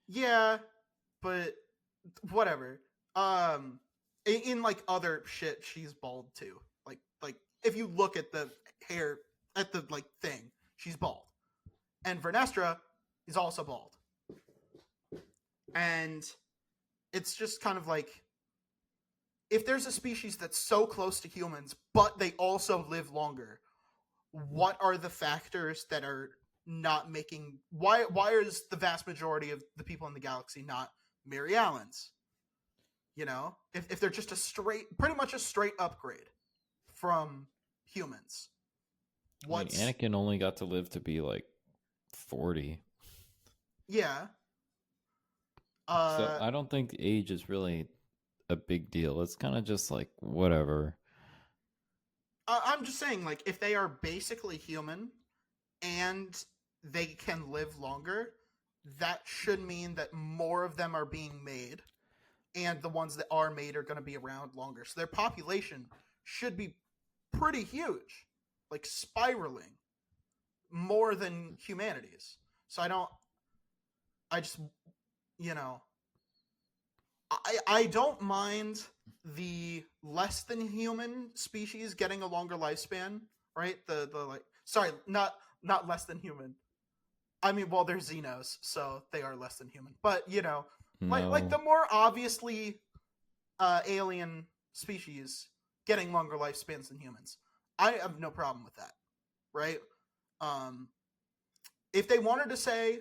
Yeah, but whatever. In like other shit, she's bald too. Like if you look at the hair at the like thing, she's bald. And Vernestra is also bald. And it's just kind of like, if there's a species that's so close to humans, but they also live longer, what are the factors that are not making why is the vast majority of the people in the galaxy not Mary Allens? You know, if they're just pretty much a straight upgrade from humans. I mean, Anakin only got to live to be like 40. Yeah. So I don't think age is really a big deal. It's kind of just like whatever. I'm just saying, like, if they are basically human and they can live longer, that should mean that more of them are being made, and the ones that are made are going to be around longer. So their population should be pretty huge, like spiraling more than humanity's. So I just, you know, I don't mind the less than human species getting a longer lifespan, right? The like, sorry, not less than human. I mean, well, they're Xenos, so they are less than human. But you know, like the more obviously alien species getting longer lifespans than humans, I have no problem with that, right? If they wanted to say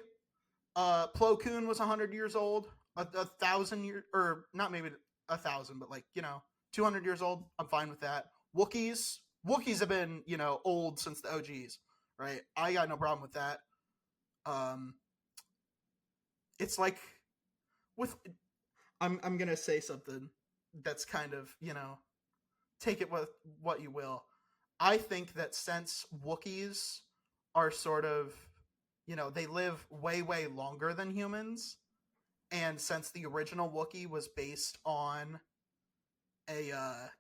Plo Koon was 100 years old, 1,000 years, or not maybe 1,000, but like, you know, 200 years old, I'm fine with that. Wookiees have been, you know, old since the OGs, right? I got no problem with that. It's like with, I'm gonna say something that's kind of, you know, take it with what you will. I think that since Wookiees are sort of, you know, they live way longer than humans, and since the original Wookiee was based on a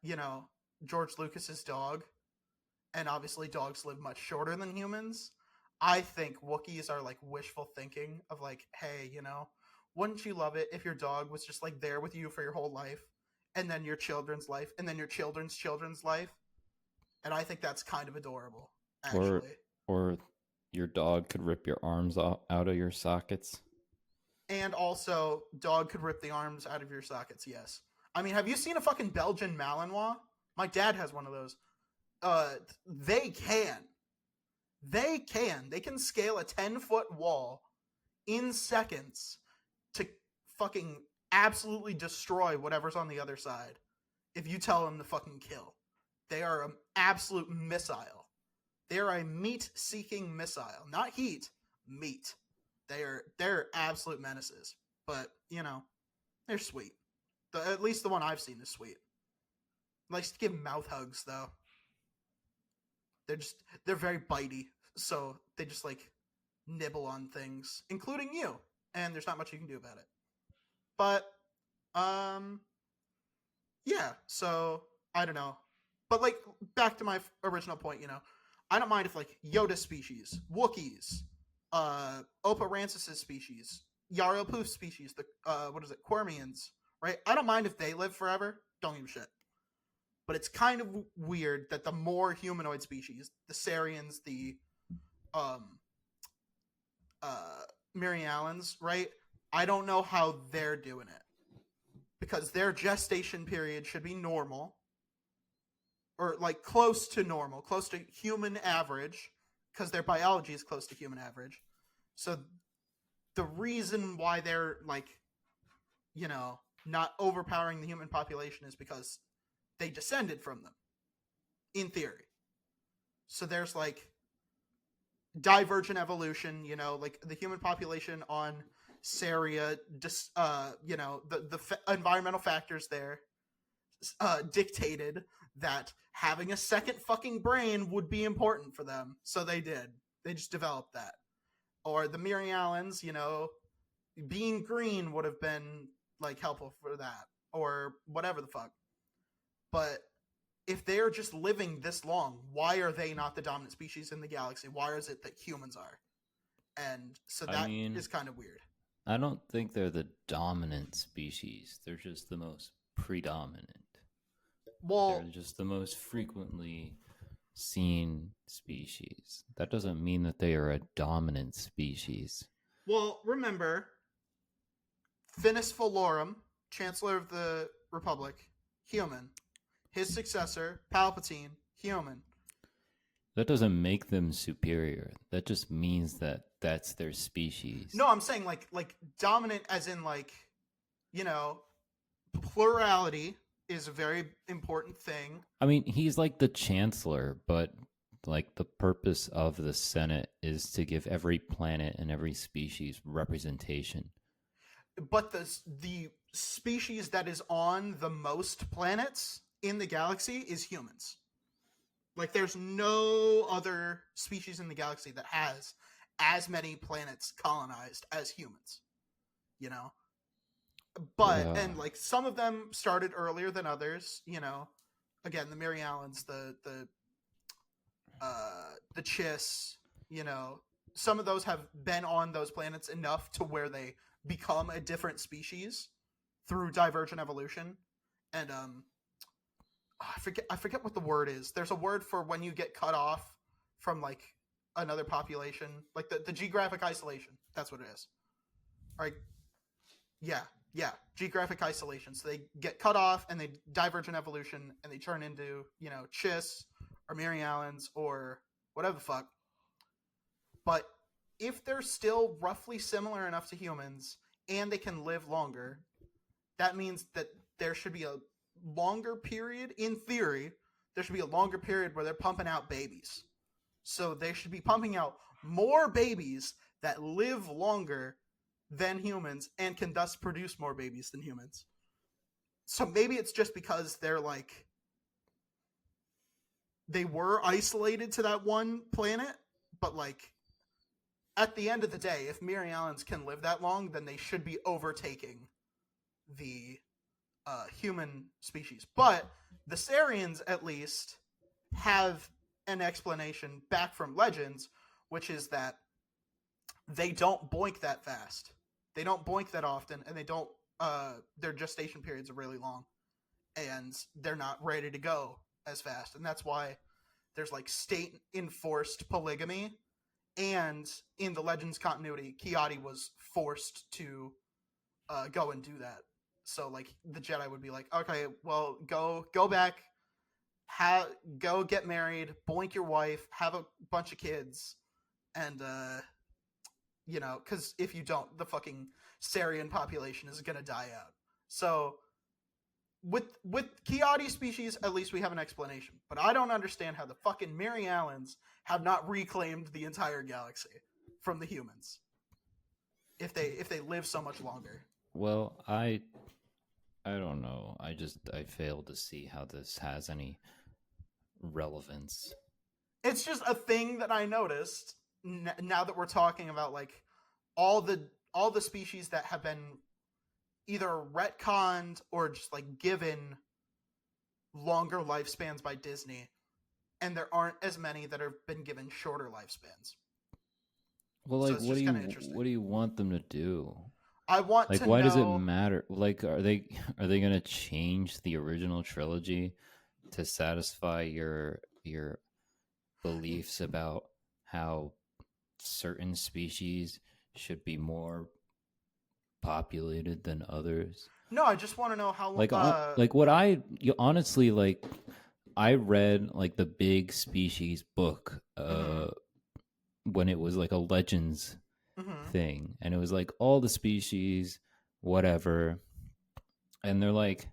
you know, George Lucas's dog, and obviously dogs live much shorter than humans, I think Wookiees are like wishful thinking of like, hey, you know, wouldn't you love it if your dog was just like there with you for your whole life, and then your children's life, and then your children's life? And I think that's kind of adorable, actually. Or your dog could rip your arms out of your sockets. And also, dog could rip the arms out of your sockets, yes. I mean, have you seen a fucking Belgian Malinois? My dad has one of those. They can. They can scale a 10-foot wall in seconds to fucking absolutely destroy whatever's on the other side if you tell them to fucking kill. They are an absolute missile. They are a meat-seeking missile. Not heat, meat. They're absolute menaces. But, you know, they're sweet. At least the one I've seen is sweet. Likes to give mouth hugs, though. They're very bitey, so they just like nibble on things, including you, and there's not much you can do about it. But yeah, so I don't know. But like, back to my original point, you know, I don't mind if like Yoda species, Wookiees, Opa Rancis's species, Yaro Poof's species, the Quirmians, right? I don't mind if they live forever. Don't give a shit. But it's kind of weird that the more humanoid species, the Sarians, the Mary Allens, right? I don't know how they're doing it. because their gestation period should be normal, or like close to normal, close to human average, because their biology is close to human average. So the reason why they're like, not overpowering the human population is because they descended from them, in theory. So there's like divergent evolution, like the human population on Saria, the environmental factors there dictated that having a second fucking brain would be important for them. So they did. They just developed that. Or the Mirialans, being green would have been like helpful for that, or whatever the fuck. But if they're just living this long, why are they not the dominant species in the galaxy? Why is it that humans are? And so that is kind of weird. I don't think they're the dominant species. They're just the most predominant. Well, they're just the most frequently seen species. That doesn't mean that they are a dominant species. Well, remember, Finis Falorum, Chancellor of the Republic, human. His successor, Palpatine, human. That doesn't make them superior. That just means that that's their species. No, I'm saying like dominant as in like, plurality is a very important thing. I mean, he's like the chancellor, but like the purpose of the Senate is to give every planet and every species representation. But the species that is on the most planets in the galaxy is humans. Like, there's no other species in the galaxy that has as many planets colonized as humans, But, and like, some of them started earlier than others, Again, the Mirialans, the Chiss, some of those have been on those planets enough to where they become a different species through divergent evolution. And, I forget what the word is. There's a word for when you get cut off from like another population, like the geographic isolation. That's what it is. All right. Yeah. Geographic isolation. So they get cut off and they divergent evolution and they turn into, Chiss or Mirialans or whatever the fuck. But if they're still roughly similar enough to humans and they can live longer, that means that there should be a longer period, in theory, there should be a longer period where they're pumping out babies. So they should be pumping out more babies that live longer than humans and can thus produce more babies than humans. So maybe it's just because they're like, they were isolated to that one planet, but like, at the end of the day, if Mirialans can live that long, then they should be overtaking the human species. But the Sarians, at least, have an explanation back from Legends, which is that they don't boink that fast. They don't boink that often, and they don't. Their gestation periods are really long, and they're not ready to go as fast, and that's why there's like state-enforced polygamy. And in the Legends continuity, Kiadi was forced to go and do that. So like the Jedi would be like, okay, well, go back, go get married, boink your wife, have a bunch of kids, and because if you don't, the fucking Sarian population is gonna die out. So with Kiadi species, at least we have an explanation. But I don't understand how the fucking Mirialans have not reclaimed the entire galaxy from the humans if they live so much longer. Well, I don't know. I fail to see how this has any relevance. It's just a thing that I noticed now that we're talking about like all the species that have been either retconned or just like given longer lifespans by Disney, and there aren't as many that have been given shorter lifespans. Well, like, so what do you want them to do? I want like, to why know... does it matter? Like, are they gonna change the original trilogy to satisfy your beliefs about how certain species should be more populated than others? No, I just want to know how. Honestly, like, I read like the big species book when it was like a Legends thing, and it was like all the species, whatever, and they're like,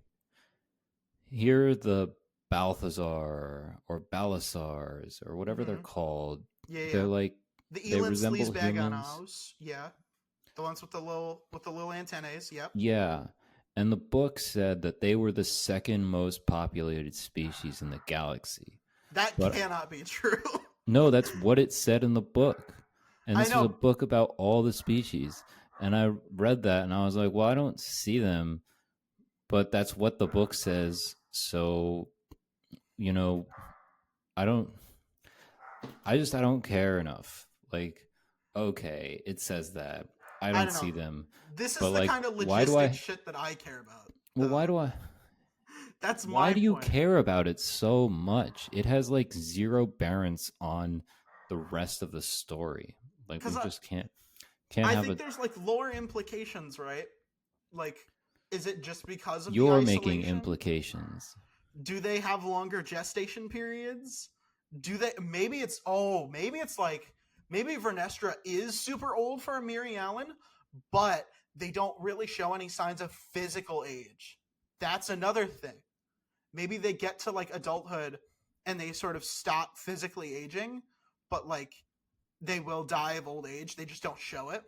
here are the Balthazar or Balasars or whatever they're called. Yeah, yeah. They're like The they Eland resemble humans. Sleazebagonaus. Yeah. The ones with the little antennae. Yep. Yeah. And the book said that they were the second most populated species in the galaxy. That But cannot be true. no, that's what it said in the book. And I this was know. a book about all the species. And I read that and I was like, well, I don't see them, but that's what the book says. So, you know, I don't care enough. Like, okay, it says that. I don't see them. This is but the like, kind of why do I logistic shit that I care about. well, why do I That's my why do you point. care about it so much? It has like zero bearance on the rest of the story. Like, we just can't I have think there's like lore implications, right? Like, is it just because of you're the making isolation? implications. Do they have longer gestation periods? Do they? Maybe it's like maybe Vernestra is super old for a Miri Allen, but they don't really show any signs of physical age. That's another thing. Maybe they get to like adulthood and they sort of stop physically aging, but like they will die of old age. They just don't show it.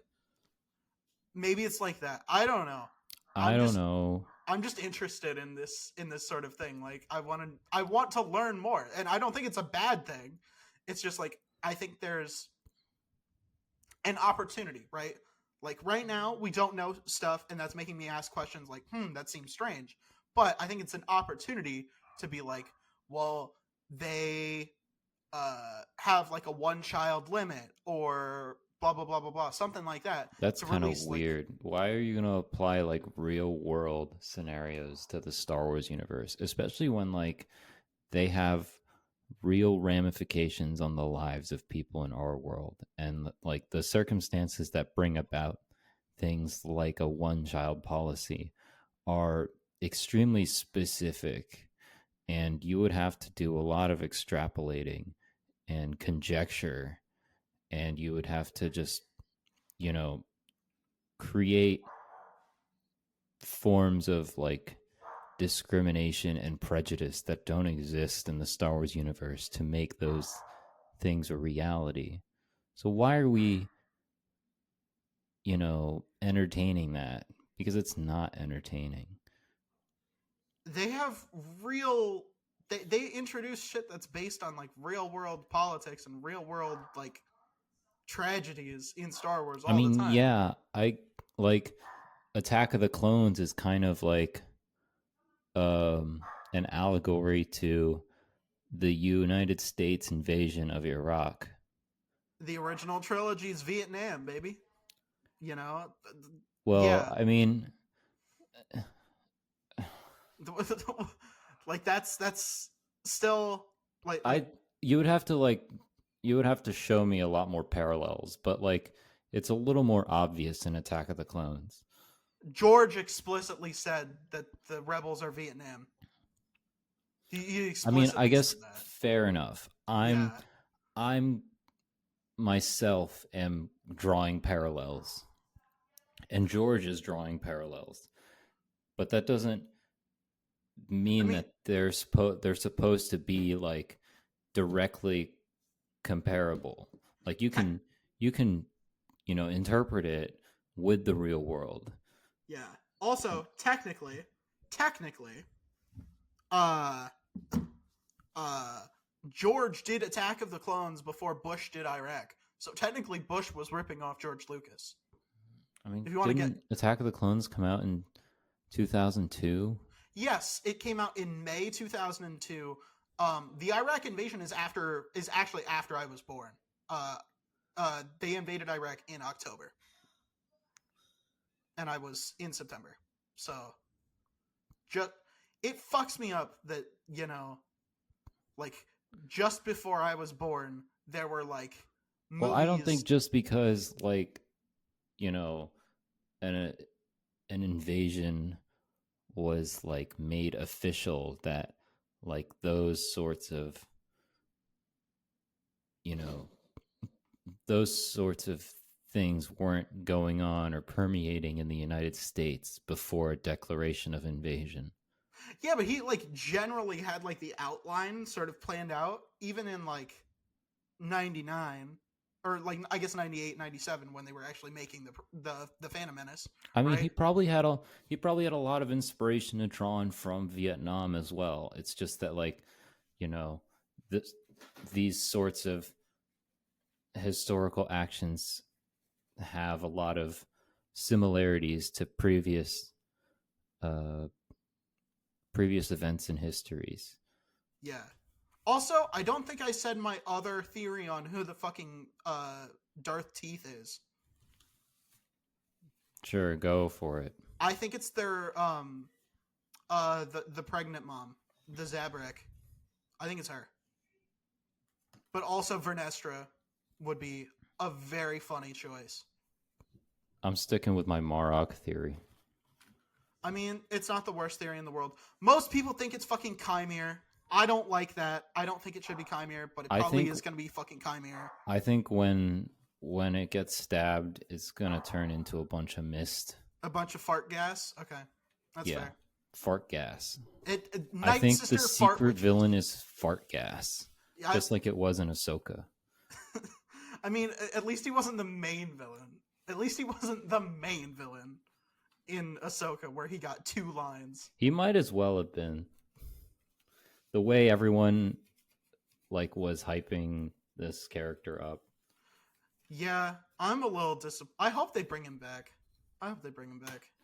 Maybe it's like that. I don't know. I don't know. I'm just interested in this sort of thing. Like I want to learn more, and I don't think it's a bad thing. It's just like I think there's an opportunity, right? Like right now we don't know stuff, and that's making me ask questions like, that seems strange. But I think it's an opportunity to be like, well, they have like a one-child limit or blah blah blah blah blah, something like that. That's kind of weird. Why are you going to apply like real world scenarios to the Star Wars universe, especially when like they have real ramifications on the lives of people in our world, and like the circumstances that bring about things like a one-child policy are extremely specific, and you would have to do a lot of extrapolating and conjecture, and you would have to just, create forms of like discrimination and prejudice that don't exist in the Star Wars universe to make those things a reality. So why are we, entertaining that? Because it's not entertaining. They have real they introduce shit that's based on like real world politics and real world like tragedies in Star Wars all the time. Yeah, I like Attack of the Clones is kind of like an allegory to the United States invasion of Iraq. The original trilogy's Vietnam, baby. Well, yeah. I mean, like that's still you would have to show me a lot more parallels, but like it's a little more obvious in Attack of the Clones. George explicitly said that the rebels are Vietnam. He explicitly I guess said that. fair enough. I'm myself am drawing parallels, and George is drawing parallels, but that doesn't mean that they're supposed to be like directly comparable. Like you can interpret it with the real world. Yeah. Also, technically, George did Attack of the Clones before Bush did Iraq. So technically Bush was ripping off George Lucas. I mean, didn't Attack of the Clones come out in 2002? Yes, it came out in May 2002. The Iraq invasion is actually after I was born. They invaded Iraq in October, and I was in September. So, it fucks me up that like just before I was born, there were like movies. Well, I don't think just because like an invasion was like made official that like those sorts of, you know, those sorts of things weren't going on or permeating in the United States before a declaration of invasion. Yeah, but he like generally had like the outline sort of planned out, even in like 99 or like I guess 98, 97 when they were actually making the Phantom Menace. I mean, right? he probably had a lot of inspiration to draw on from Vietnam as well. It's just that, like, you know, these sorts of historical actions have a lot of similarities to previous events and histories. Yeah. Also, I don't think I said my other theory on who the fucking Darth Teeth is. Sure, go for it. I think it's their the pregnant mom, the Zabrak. I think it's her. But also Vernestra would be a very funny choice. I'm sticking with my Marok theory. I mean, it's not the worst theory in the world. Most people think it's fucking Chimere. I don't like that. I don't think it should be Chimere, but it probably is going to be fucking Chimere. I think when it gets stabbed, it's going to turn into a bunch of mist. A bunch of fart gas? Okay. That's fair. Fart gas. I think the secret villain is fart gas. Yeah, just like it was in Ahsoka. I mean, at least he wasn't the main villain. At least he wasn't the main villain in Ahsoka, where he got 2 lines. He might as well have been. The way everyone like was hyping this character up. Yeah, I'm a little disappointed. I hope they bring him back.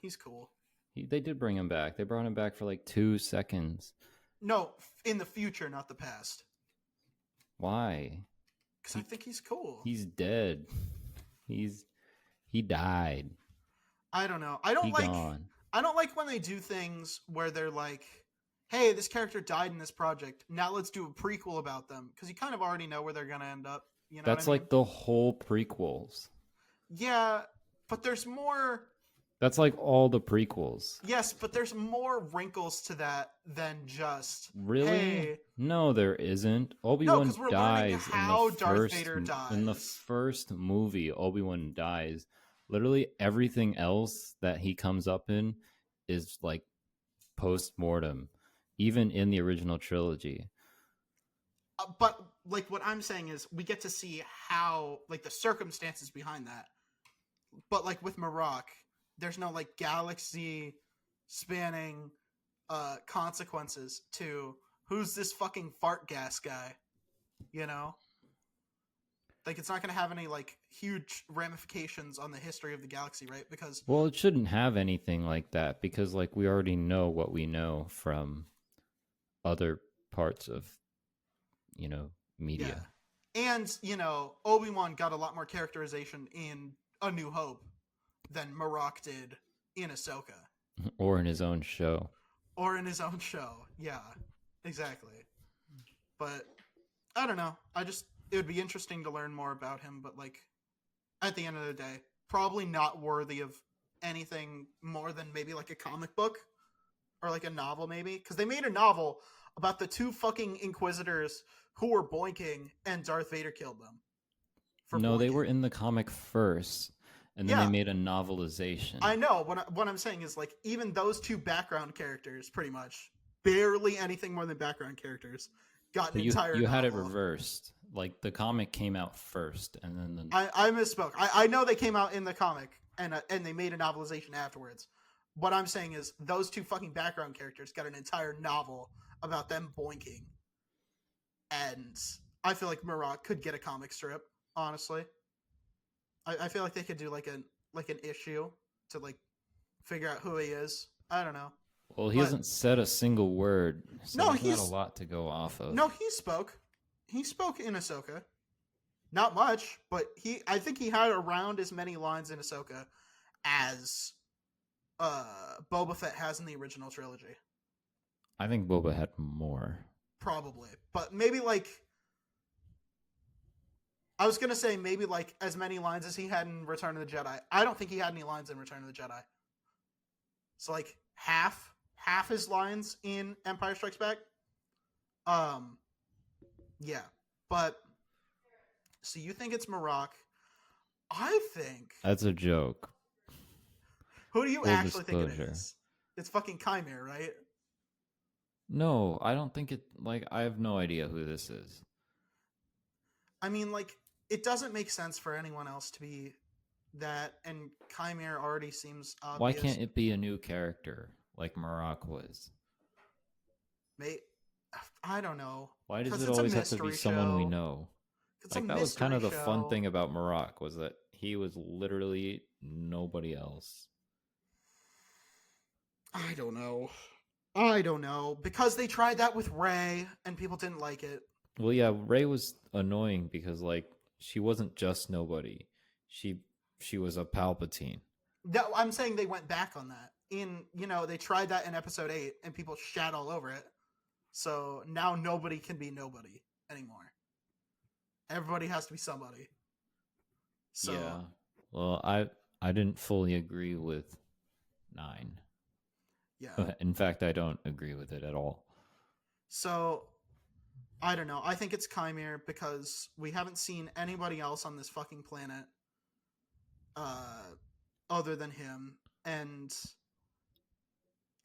He's cool. They did bring him back. They brought him back for like 2 seconds. No, in the future, not the past. Why? Because I think he's cool. He's dead. He died. I don't know. I don't like when they do things where they're like, hey, this character died in this project. Now let's do a prequel about them. Because you kind of already know where they're going to end up. You know That's like the whole prequels. Yeah, but there's more... That's like all the prequels. Yes, but there's more wrinkles to that than just... Really? Hey... No, there isn't. Obi-Wan dies in the first movie. Obi-Wan dies. Literally everything else that he comes up in is like post-mortem, even in the original trilogy. But like what I'm saying is we get to see how like the circumstances behind that. But like with Marok, there's no like galaxy spanning consequences to who's this fucking fart gas guy, you know? Like it's not going to have any like huge ramifications on the history of the galaxy, right? Because well, it shouldn't have anything like that because like we already know what we know from other parts of, you know, media. Yeah. And, you know, Obi-Wan got a lot more characterization in A New Hope than Marok did in Ahsoka. Or in his own show. Yeah, exactly. But I don't know. It would be interesting to learn more about him, but like at the end of the day, probably not worthy of anything more than maybe like a comic book or like a novel maybe. Because they made a novel about the 2 fucking Inquisitors who were boinking and Darth Vader killed them. No, boinking. They were in the comic first. And then they made a novelization. I know. What I'm saying is, like, even those 2 background characters, pretty much, barely anything more than background characters, got an entire novel. You had it reversed. Like, the comic came out first, and then... I misspoke. I know they came out in the comic, and they made a novelization afterwards. What I'm saying is, those 2 fucking background characters got an entire novel about them boinking. And I feel like Marok could get a comic strip, honestly. I feel like they could do like an issue to like figure out who he is. I don't know. Well, he hasn't said a single word. So there's not a lot to go off of. No, he spoke. He spoke in Ahsoka. Not much, but I think he had around as many lines in Ahsoka as Boba Fett has in the original trilogy. I think Boba had more. Probably. But maybe like... I was going to say maybe like as many lines as he had in Return of the Jedi. I don't think he had any lines in Return of the Jedi. So like half half his lines in Empire Strikes Back. Yeah, but so you think it's Marok? I think. That's a joke. Who do you Full actually think it disclosure. is? It's fucking Chimera, right? No, I don't think it. Like, I have no idea who this is. I mean, like, it doesn't make sense for anyone else to be that, and Chimera already seems obvious. Why can't it be a new character like Marok was? I don't know. Why does 'Cause it it's a always have to be mystery someone we show. know? It's Like, a that was kind of the mystery fun show. thing about Marok, was that he was literally nobody else. I don't know. Because they tried that with Rey, and people didn't like it. Well, yeah, Rey was annoying because, like, she wasn't just nobody. She was a Palpatine. I'm saying they went back on that. They tried that in episode 8, and people shat all over it. So now nobody can be nobody anymore. Everybody has to be somebody. So Yeah. Well, I didn't fully agree with 9. yeah. In fact, I don't agree with it at all. So I don't know. I think it's Chimera because we haven't seen anybody else on this fucking planet other than him. And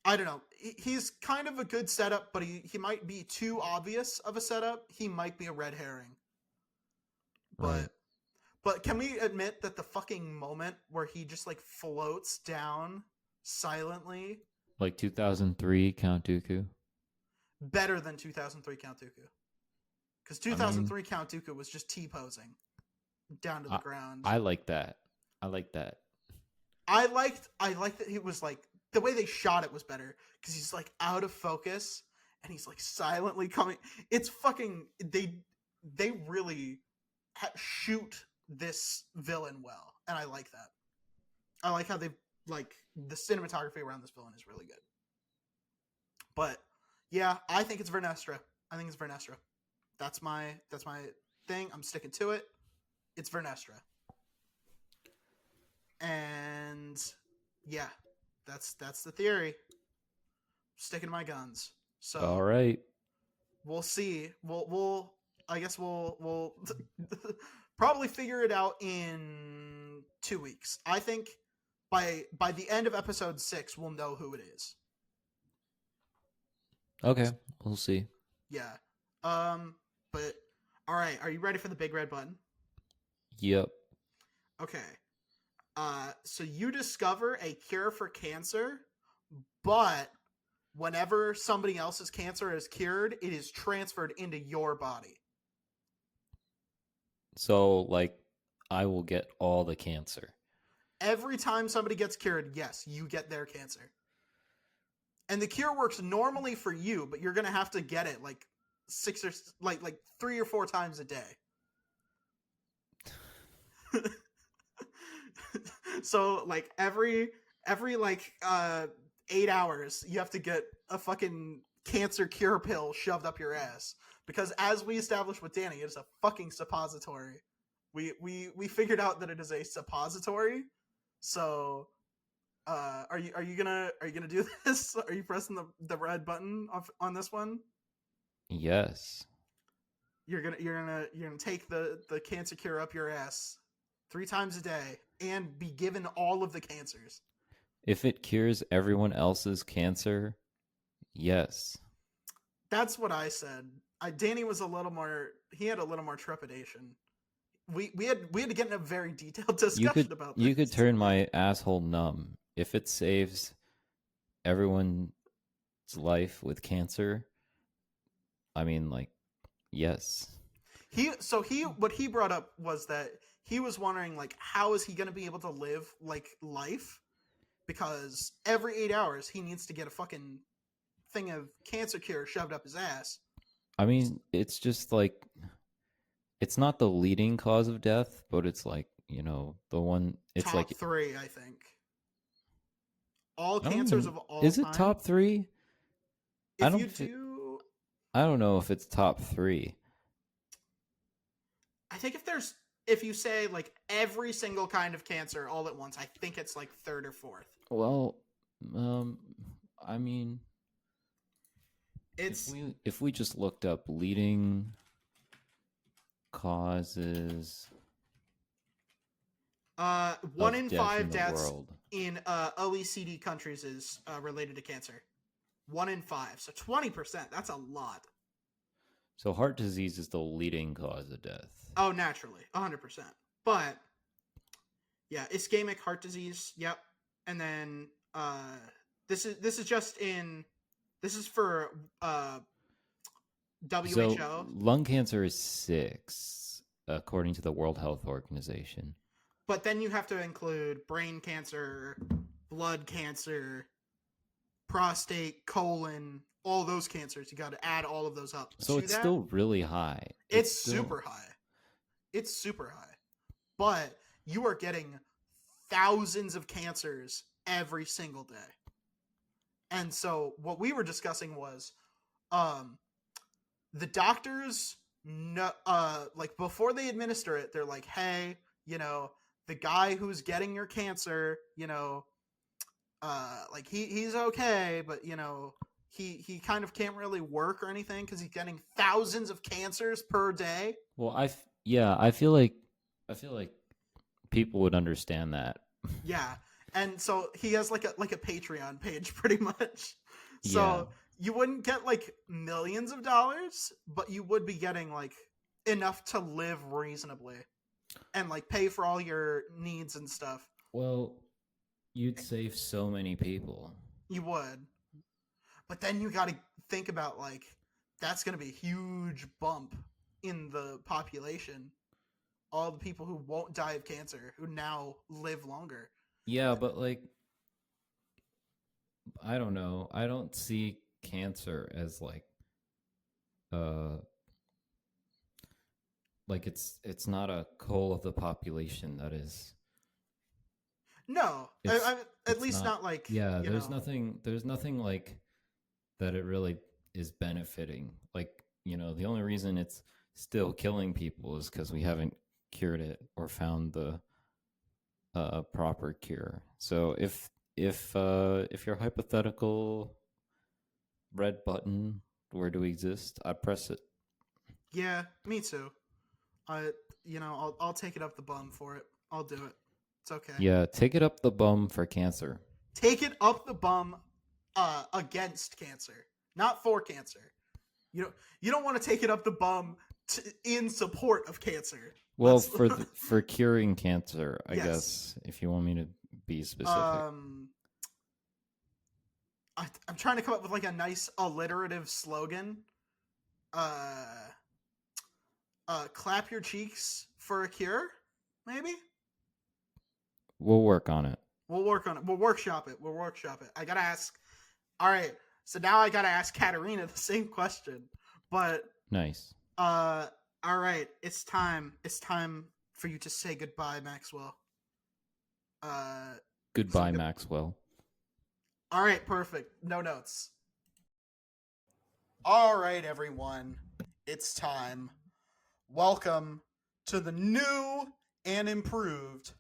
I don't know. He's kind of a good setup, but he might be too obvious of a setup. He might be a red herring. Right. But can we admit that the fucking moment where he just like floats down silently, Like 2003 Count Dooku? better than 2003 Count Dooku? Because 2003 Count Dooku was just T-posing down to the ground. I like that. I like that. I liked that he was like, the way they shot it was better because he's like out of focus and he's like silently coming. It's fucking they really shoot this villain well, and I like that. I like how they like the cinematography around this villain is really good. But yeah, I think it's Vernestra. That's my thing. I'm sticking to it. It's Vernestra. And yeah, that's the theory. Sticking to my guns. So All right. we'll see. I guess we'll probably figure it out in 2 weeks. I think by the end of episode 6, we'll know who it is. Okay, we'll see. Yeah. But all right, are you ready for the big red button? Yep. Okay. So you discover a cure for cancer, but whenever somebody else's cancer is cured, it is transferred into your body. So, like, I will get all the cancer. Every time somebody gets cured, yes, you get their cancer. And the cure works normally for you, but you're going to have to get it like 3 or 4 times a day. So like every 8 hours, you have to get a fucking cancer cure pill shoved up your ass. Because as we established with Danny, it is a fucking suppository. We figured out that it is a suppository. So are you gonna do this? Are you pressing the red button on this one? Yes. You're gonna take the cancer cure up your ass 3 times a day and be given all of the cancers. If it cures everyone else's cancer, yes. That's what I said. Danny was he had a little more trepidation. We had to get in a very detailed discussion about this. You could turn my asshole numb. If it saves everyone's life with cancer, I mean, like, yes. What he brought up was that he was wondering, like, how is he going to be able to live like life, because every 8 hours he needs to get a fucking thing of cancer cure shoved up his ass. I mean, it's just like, it's not the leading cause of death, but it's like, the one, it's top like 3, I think. All cancers of all is it time. top 3? If I don't I don't know if it's top 3. I think if you say like every single kind of cancer all at once, I think it's like 3rd or 4th. Well, I mean, It's if we just looked up leading causes one of in death 5 in the deaths world. in OECD countries is related to cancer. 1 in 5, so 20%. That's a lot. So heart disease is the leading cause of death. Oh, naturally, 100%. But yeah, ischemic heart disease. Yep. And then this is just in this is for WHO. So lung cancer is 6, according to the World Health Organization. But then you have to include brain cancer, blood cancer, prostate, colon, all those cancers. You got to add all of those up. So it's still really high. It's super high. It's super high. But you are getting thousands of cancers every single day. And so what we were discussing was the doctors like before they administer it, they're like, hey, the guy who's getting your cancer, like he's okay, but he kind of can't really work or anything because he's getting thousands of cancers per day. Well, I feel like people would understand that. Yeah, and so he has like a Patreon page, pretty much. So Yeah. you wouldn't get like millions of dollars, but you would be getting like enough to live reasonably and like pay for all your needs and stuff. Well, you'd save so many people. You would. But then you got to think about like that's going to be a huge bump in the population. All the people who won't die of cancer, who now live longer. Yeah, but like I don't know. I don't see cancer as like it's not a coal of the population that is. No, at least not like. Yeah, there's nothing like that. It really is benefiting. Like the only reason it's still killing people is because we haven't cured it or found the proper cure. So if your hypothetical red button were to exist, I'd press it. Yeah, me too. I'll take it up the bum for it. I'll do it. It's okay. Yeah, take it up the bum for cancer. Take it up the bum against cancer, not for cancer. You don't want to take it up the bum in support of cancer. Well, for curing cancer, I Yes. guess, if you want me to be specific. I'm trying to come up with like a nice alliterative slogan. Clap your cheeks for a cure, maybe? We'll work on it. We'll work on it. We'll workshop it. I gotta ask. All right, so now I gotta ask Kateryna the same question. But Nice. all right, it's time. It's time for you to say goodbye, Maxwell. Goodbye, Maxwell. All right, perfect. No notes. All right, everyone. It's time. Welcome to the new and improved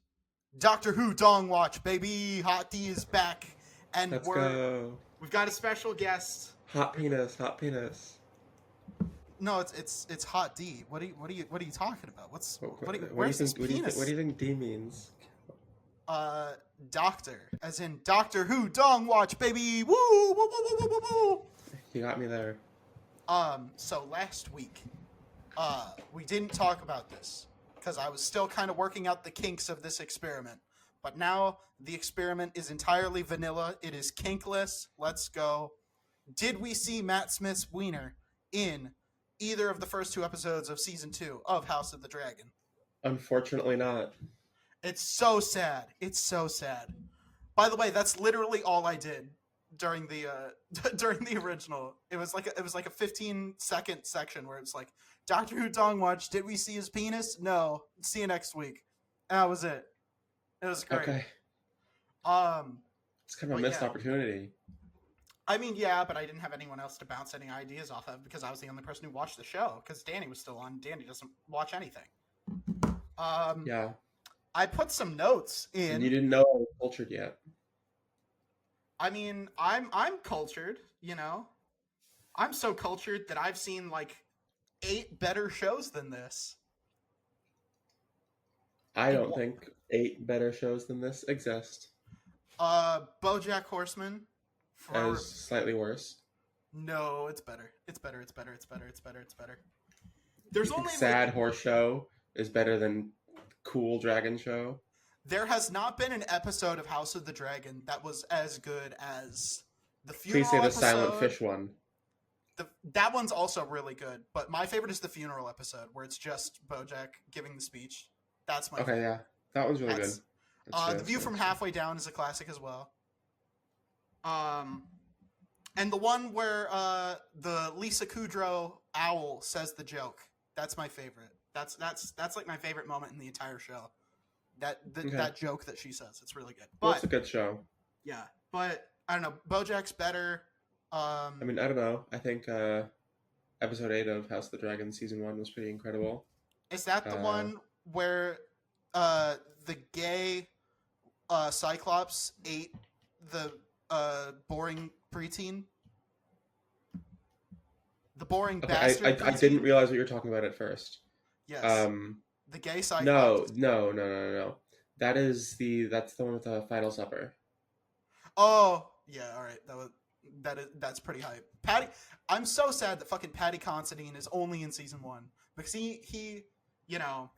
Doctor Who Dong Watch, baby. Hot D is back, and Let's go. we've got a special guest. Hot penis, hot penis. No, it's Hot D. What are you talking about? What do you think D means? Doctor, as in Doctor Who Dong Watch, baby. Woo, woo, woo, woo, woo, woo, woo. You got me there. So last week, we didn't talk about this because I was still kind of working out the kinks of this experiment. But now the experiment is entirely vanilla. It is kinkless. Let's go. Did we see Matt Smith's wiener in either of the first 2 episodes of season 2 of House of the Dragon? Unfortunately not. It's so sad. It's so sad. By the way, that's literally all I did during the during the original. It was like a 15-second section where it's like, Doctor Who Dong Watch, did we see his penis? No. See you next week. And that was it. It was great. Okay. It's kind of a missed opportunity. I mean, yeah, but I didn't have anyone else to bounce any ideas off of because I was the only person who watched the show because Danny was still on. Danny doesn't watch anything. Yeah. I put some notes in. And you didn't know I was cultured yet. I mean, I'm cultured, you know. I'm so cultured that I've seen like 8 better shows than this. I don't think 8 better shows than this exist. BoJack Horseman. As slightly worse. No, it's better. It's better. It's better. It's better. It's better. It's better. There's You think only Sad Horse Show is better than Cool Dragon Show? There has not been an episode of House of the Dragon that was as good as the funeral Please say the episode. Silent Fish one. That one's also really good, but my favorite is the funeral episode where it's just BoJack giving the speech. That's my favorite. Yeah, that one's really good. The View from Halfway Down is a classic as well. And the one where the Lisa Kudrow owl says the joke. That's my favorite. That's like my favorite moment in the entire show. That joke that she says. It's really good. But it's a good show. Yeah, but I don't know. BoJack's better. I mean, I don't know. I think episode 8 of House of the Dragon season 1 was pretty incredible. Is that the one where the gay Cyclops ate the boring preteen? The boring bastard. I didn't realize what you were talking about at first. Yes. The gay Cyclops. No. That's the one with the Final Supper. Oh yeah, all right. That's pretty hype. I'm so sad that fucking Paddy Considine is only in season 1 because he you know.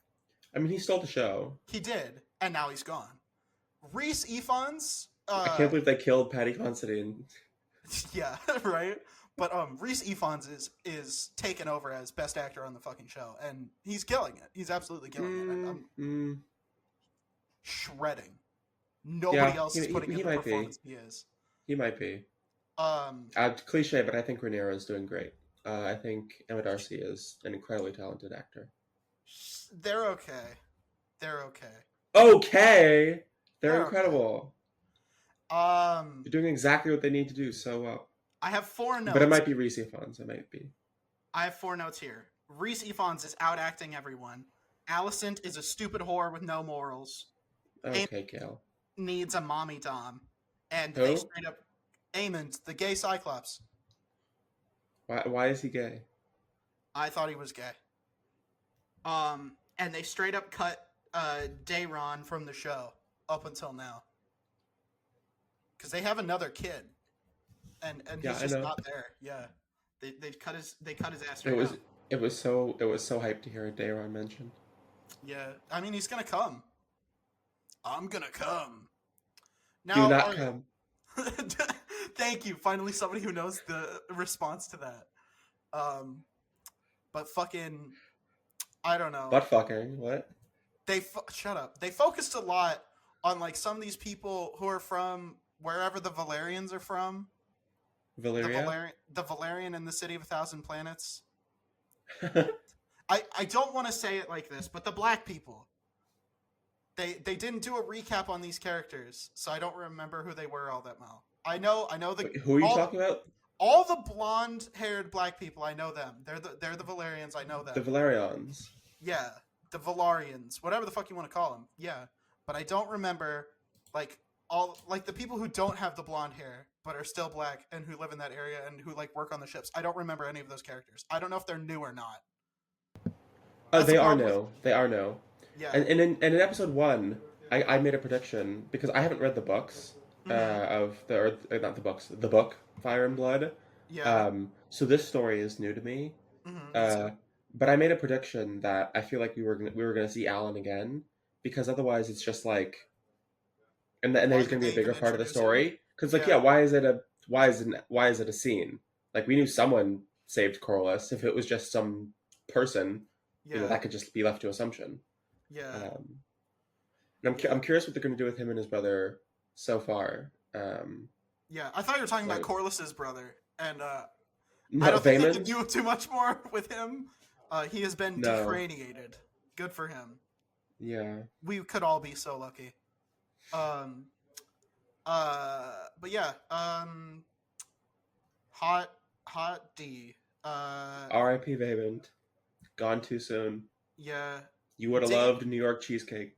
I mean, he stole the show. He did, and now he's gone. Rhys Ifans. I can't believe they killed Paddy Considine. Yeah, right. But Rhys Ifans is taken over as best actor on the fucking show, and he's killing it. He's absolutely killing it. Shredding. Nobody else is putting in the performance he is. He might be. Cliche, but I think Rhaenyra is doing great. I think Emma Darcy is an incredibly talented actor. They're okay. Okay, they're incredible. Okay. They're doing exactly what they need to do so well. I have 4 notes. But it might be Rhys Ifans. It might be. I have 4 notes here. Rhys Ifans is out acting everyone. Alicent is a stupid whore with no morals. Okay, Kael. Needs a mommy dom. And Who? they straight up Aemond, the gay Cyclops. Why is he gay? I thought he was gay. And they straight up cut Daeron from the show up until now. Because they have another kid. And he's just not there. Yeah. They cut his ass right out. It was so hyped to hear a Daeron mention. Yeah. I mean, he's gonna come. I'm gonna come. Now, do not come. Thank you. Finally, somebody who knows the response to that. But fucking, I don't know. Butt fucking what? Shut up. They focused a lot on like some of these people who are from wherever the Valerians are from. Valyria? The Valerian in the City of 1,000 Planets. I don't want to say it like this, but the black people. They didn't do a recap on these characters, so I don't remember who they were all that well. I know the. Wait, who are you talking about? All the blonde-haired black people, I know them. They're the Valerians. I know them. The Valerians. Yeah, the Valarians, whatever the fuck you want to call them. Yeah, but I don't remember like the people who don't have the blonde hair but are still black and who live in that area and who like work on the ships. I don't remember any of those characters. I don't know if they're new or not. They are new. They are new. Yeah. And in episode 1, I made a prediction because I haven't read the books of the book Fire and Blood. Yeah. So this story is new to me. But I made a prediction that I feel like we were gonna see Alan again because otherwise it's just like, and then he's gonna be a bigger part of the story. Because why is it a scene? Like we knew someone saved Corlys. If it was just some person, that could just be left to assumption. Yeah. And I'm curious what they're gonna do with him and his brother so far. Yeah, I thought you were talking about Corlys's brother, and no, I don't think Vaemond? they can do too much more with him. He has been decraniated. Good for him. Yeah. We could all be so lucky. But yeah, hot D. R.I.P. Vaemond. Gone too soon. Yeah. You would have loved New York cheesecake.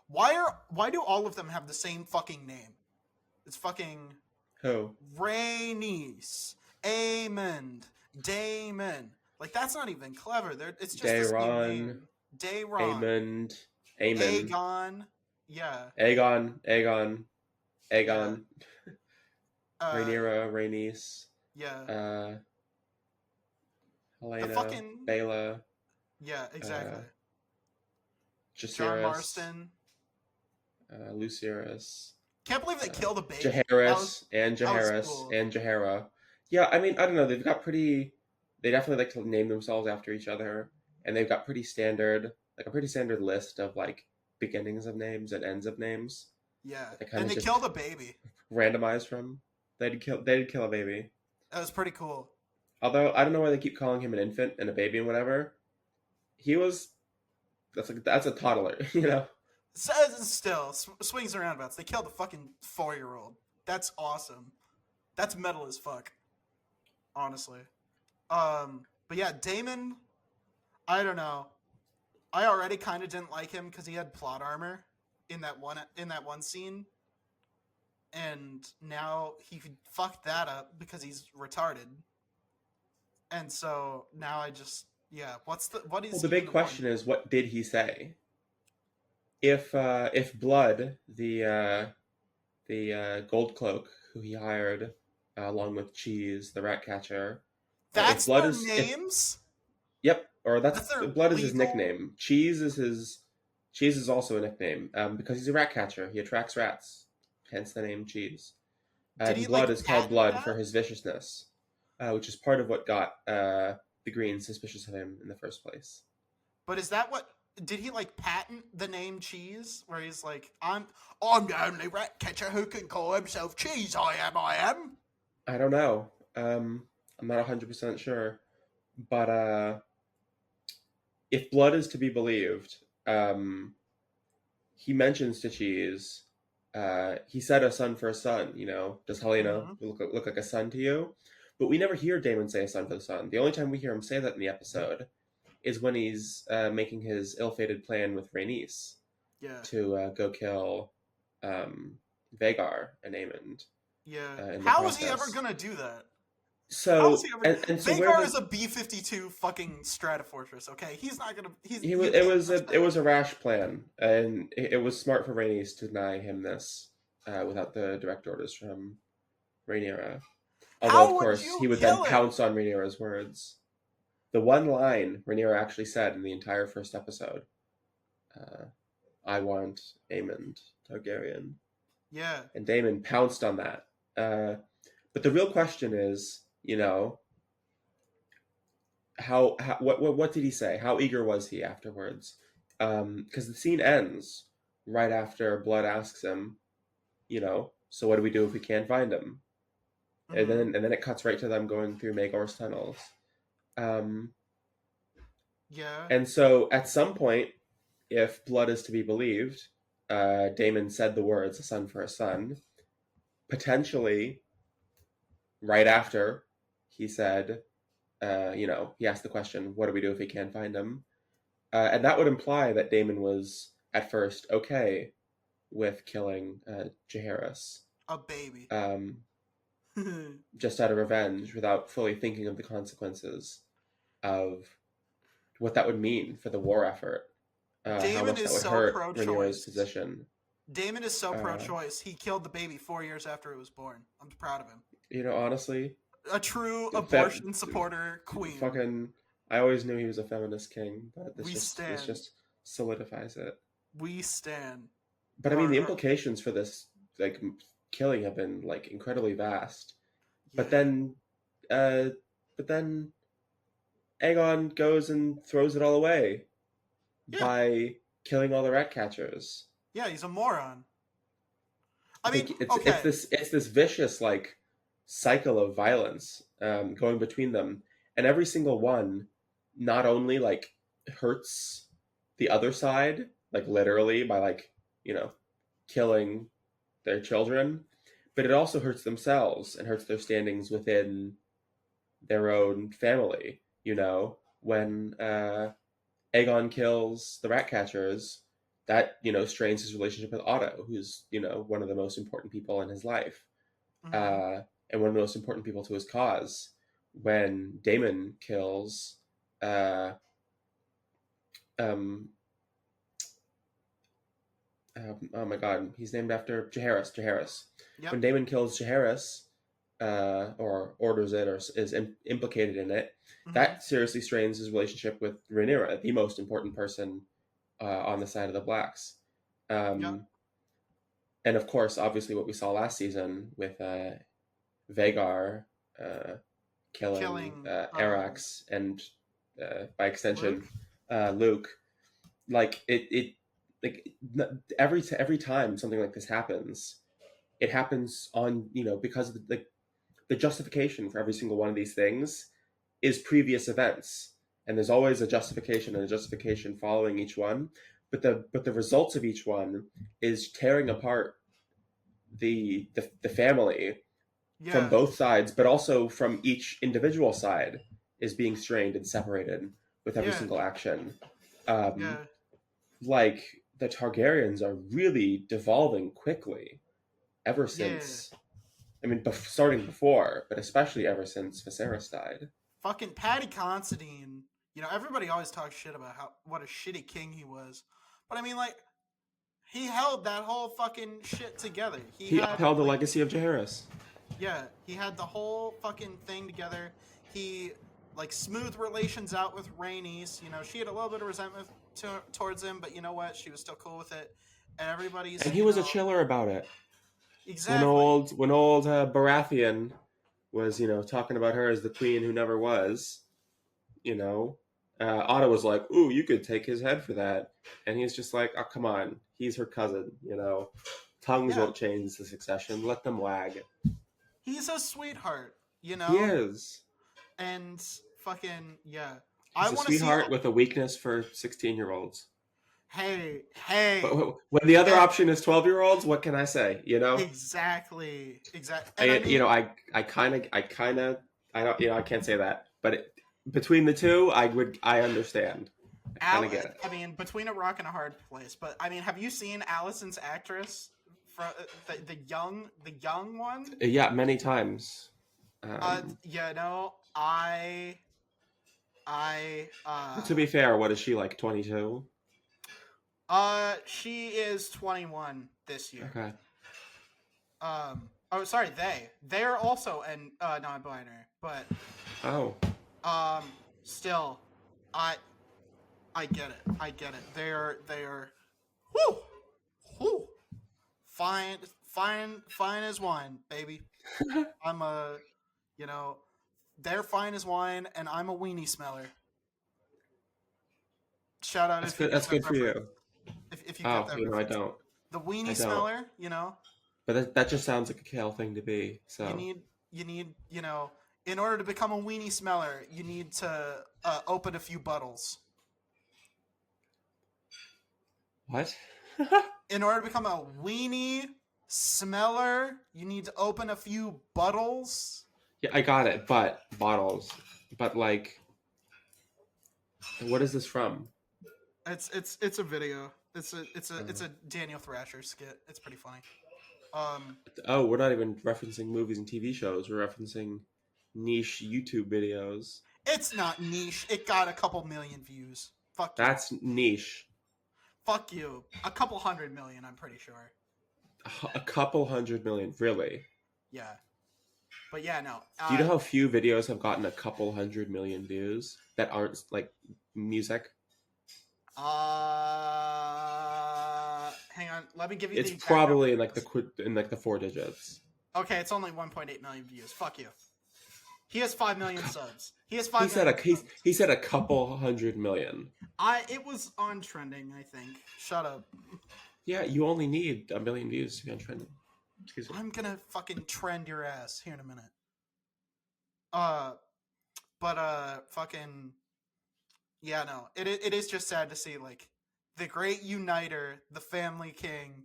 Why do all of them have the same fucking name? It's fucking Who? Rhaenys, Aemond, Daemon. Like, that's not even clever. It's just this new Daeron, name. Daeron. Aemond, Aegon. Yeah. Aegon, Yeah. Rhaenyra, Rhaenys, Yeah. Helena, fucking- Baela, Yeah, exactly. John Jacaerys, Marston. Lucerys, Can't believe they killed a baby. Jacaerys, and that was Jaehaerys, cool. and Jaehaera. Yeah, I mean, I don't know. They've got pretty. They definitely like to name themselves after each other, and they've got pretty standard list of like beginnings of names and ends of names. Yeah, They kinda and they just- killed a baby. Randomized from. They did kill a baby. That was pretty cool. Although I don't know why they keep calling him an infant and a baby and whatever. He was. That's a toddler, you know. Still, swings and roundabouts. They killed a fucking 4-year-old. That's awesome. That's metal as fuck. Honestly. But yeah, Daemon, I don't know. I already kind of didn't like him because he had plot armor in that one scene, and now he fucked that up because he's retarded. And so now I just what is? Well, the big question is, what did he say? If Blood, the gold cloak who he hired along with Cheese, the rat catcher, that's Blood their is names. Yep, or That's their Blood is his legal- nickname. Cheese is also a nickname because he's a rat catcher. He attracts rats, hence the name Cheese. Did he, Blood like, is called patent Blood that? for his viciousness, which is part of what got the Greens suspicious of him in the first place. But is that what? Did he like patent the name Cheese? Where he's like, I'm the only rat catcher who can call himself Cheese. I am. I don't know. I'm not 100% sure, but if Blood is to be believed, he mentions to Cheese. He said a son for a son. You know, does Helena look like a son to you? But we never hear Daemon say a son for the son. The only time we hear him say that in the episode is when he's making his ill-fated plan with Rhaenys to go kill Vhagar and Aemond. Yeah. in the How is he process. ever gonna do that? So How is he ever? and so Vhagar is a B-52 fucking Stratofortress. Okay, he's not gonna. it was a rash plan, and it was smart for Rhaenys to deny him this without the direct orders from Rhaenyra. Although, How of would course, you he would kill then him? pounce on Rhaenyra's words. The one line Rhaenyra actually said in the entire first episode, I want Aemond Targaryen. Yeah. And Daemon pounced on that. But the real question is, you know, what did he say? How eager was he afterwards? Because the scene ends right after Blood asks him, you know, so what do we do if we can't find him? Mhm. And then it cuts right to them going through Maegor's tunnels. Yeah. And so at some point, if Blood is to be believed, Daemon said the words "a son for a son." Potentially, right after, he said, you know, he asked the question, "What do we do if we can't find him?" And that would imply that Daemon was at first okay with killing Jaehaerys, A baby. just out of revenge, without fully thinking of the consequences of what that would mean for the war effort. How Daemon much that is would so hurt pro-choice. Rhaenyra's position. Daemon is so pro-choice. He killed the baby 4 years after it was born. I'm proud of him. You know, honestly, A true abortion supporter queen. fucking, I always knew he was a feminist king, but this stand. just solidifies it. We stand. But I mean, the implications for this like killing have been like incredibly vast. Yeah. But then Aegon goes and throws it all away by killing all the rat catchers. Yeah, he's a moron. I mean, it's this vicious like cycle of violence going between them, and every single one not only like hurts the other side, like literally by like, you know, killing their children, but it also hurts themselves and hurts their standings within their own family. You know, when Aegon kills the rat catchers, that, you know, strains his relationship with Otto, who's, you know, one of the most important people in his life. and one of the most important people to his cause. When Damon kills, uh, um, oh my god, he's named after Jaehaerys. Jaehaerys. Yep. When Damon kills Jaehaerys, or orders it, or is implicated in it, that seriously strains his relationship with Rhaenyra, the most important person on the side of the Blacks. Yep. And of course, obviously, what we saw last season with Vagar killing Arax and by extension Luke, like it like every time something like this happens, it happens on because of the justification for every single one of these things is previous events, and there's always a justification and a justification following each one, but the results of each one is tearing apart the family from both sides, but also from each individual side is being strained and separated with every single action. Like the Targaryens are really devolving quickly ever since. I mean, starting before, but especially ever since Viserys died. Fucking Paddy Considine. Everybody always talks shit about what a shitty king he was, but I mean, like, he held that whole fucking shit together. He upheld the legacy of Jaehaerys. Yeah, he had the whole fucking thing together. He smoothed relations out with Rhaenys. She had a little bit of resentment towards him, but you know what? She was still cool with it, and he was a chiller about it. Exactly. When old Baratheon was talking about her as the queen who never was, Otto was like, "Ooh, you could take his head for that," and he's just like, "Oh, come on, he's her cousin, Tongues won't change the succession. Let them wag." He's a sweetheart, He is. And fucking he's a sweetheart with a weakness for 16-year-olds. Hey. But when the other option is 12-year-olds, what can I say? Exactly. I can't say that, but between the two, I understand. I kind of get it. I mean, between a rock and a hard place. But I mean, have you seen Allison's actress, from the young one? Yeah, many times. To be fair, what is she, like 22? She is 21 this year. Okay. Oh, sorry, they're also non-binary, but still, I get it. They're whoo, fine as wine, baby. I'm they're fine as wine, and I'm a weenie smeller. Shout out. That's good for you. If you get that I don't. The weenie smeller, But that just sounds like a Kael thing to be. So you need in order to become a weenie smeller, you need to open a few bottles. What? In order to become a weenie smeller, you need to open a few bottles. Yeah, I got it. But bottles. But like, what is this from? It's a video. It's a Daniel Thrasher skit. It's pretty funny. We're not even referencing movies and TV shows. We're referencing niche YouTube videos. It's not niche. It got a couple million views. Fuck you. That's niche. Fuck you. A couple 100 million, I'm pretty sure. A couple 100 million, really? Yeah. But yeah, no. Do you know how few videos have gotten a couple 100 million views that aren't like music? Hang on. Let me give you. It's probably in like the 4 digits. Okay, it's only 1.8 million views. Fuck you. He has 5 million subs. He has 5. He said a couple 100 million. It was on trending, I think. Shut up. Yeah, you only need 1 million views to be on trending. Excuse me. I'm gonna fucking trend your ass here in a minute. Fucking. Yeah, no. It is just sad to see, like, the great uniter, the family king,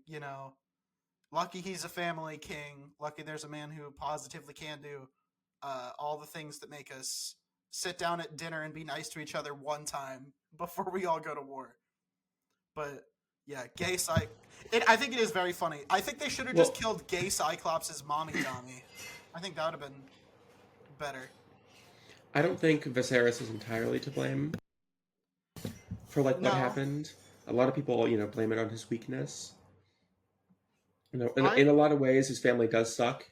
lucky he's a family king. Lucky there's a man who positively can do all the things that make us sit down at dinner and be nice to each other one time before we all go to war. But Yeah, gay I think it is very funny. I think they should have just killed gay Cyclops' mommy Tommy. I think that would have been better. I don't think Viserys is entirely to blame for what happened. A lot of people, blame it on his weakness. In a lot of ways, his family does suck,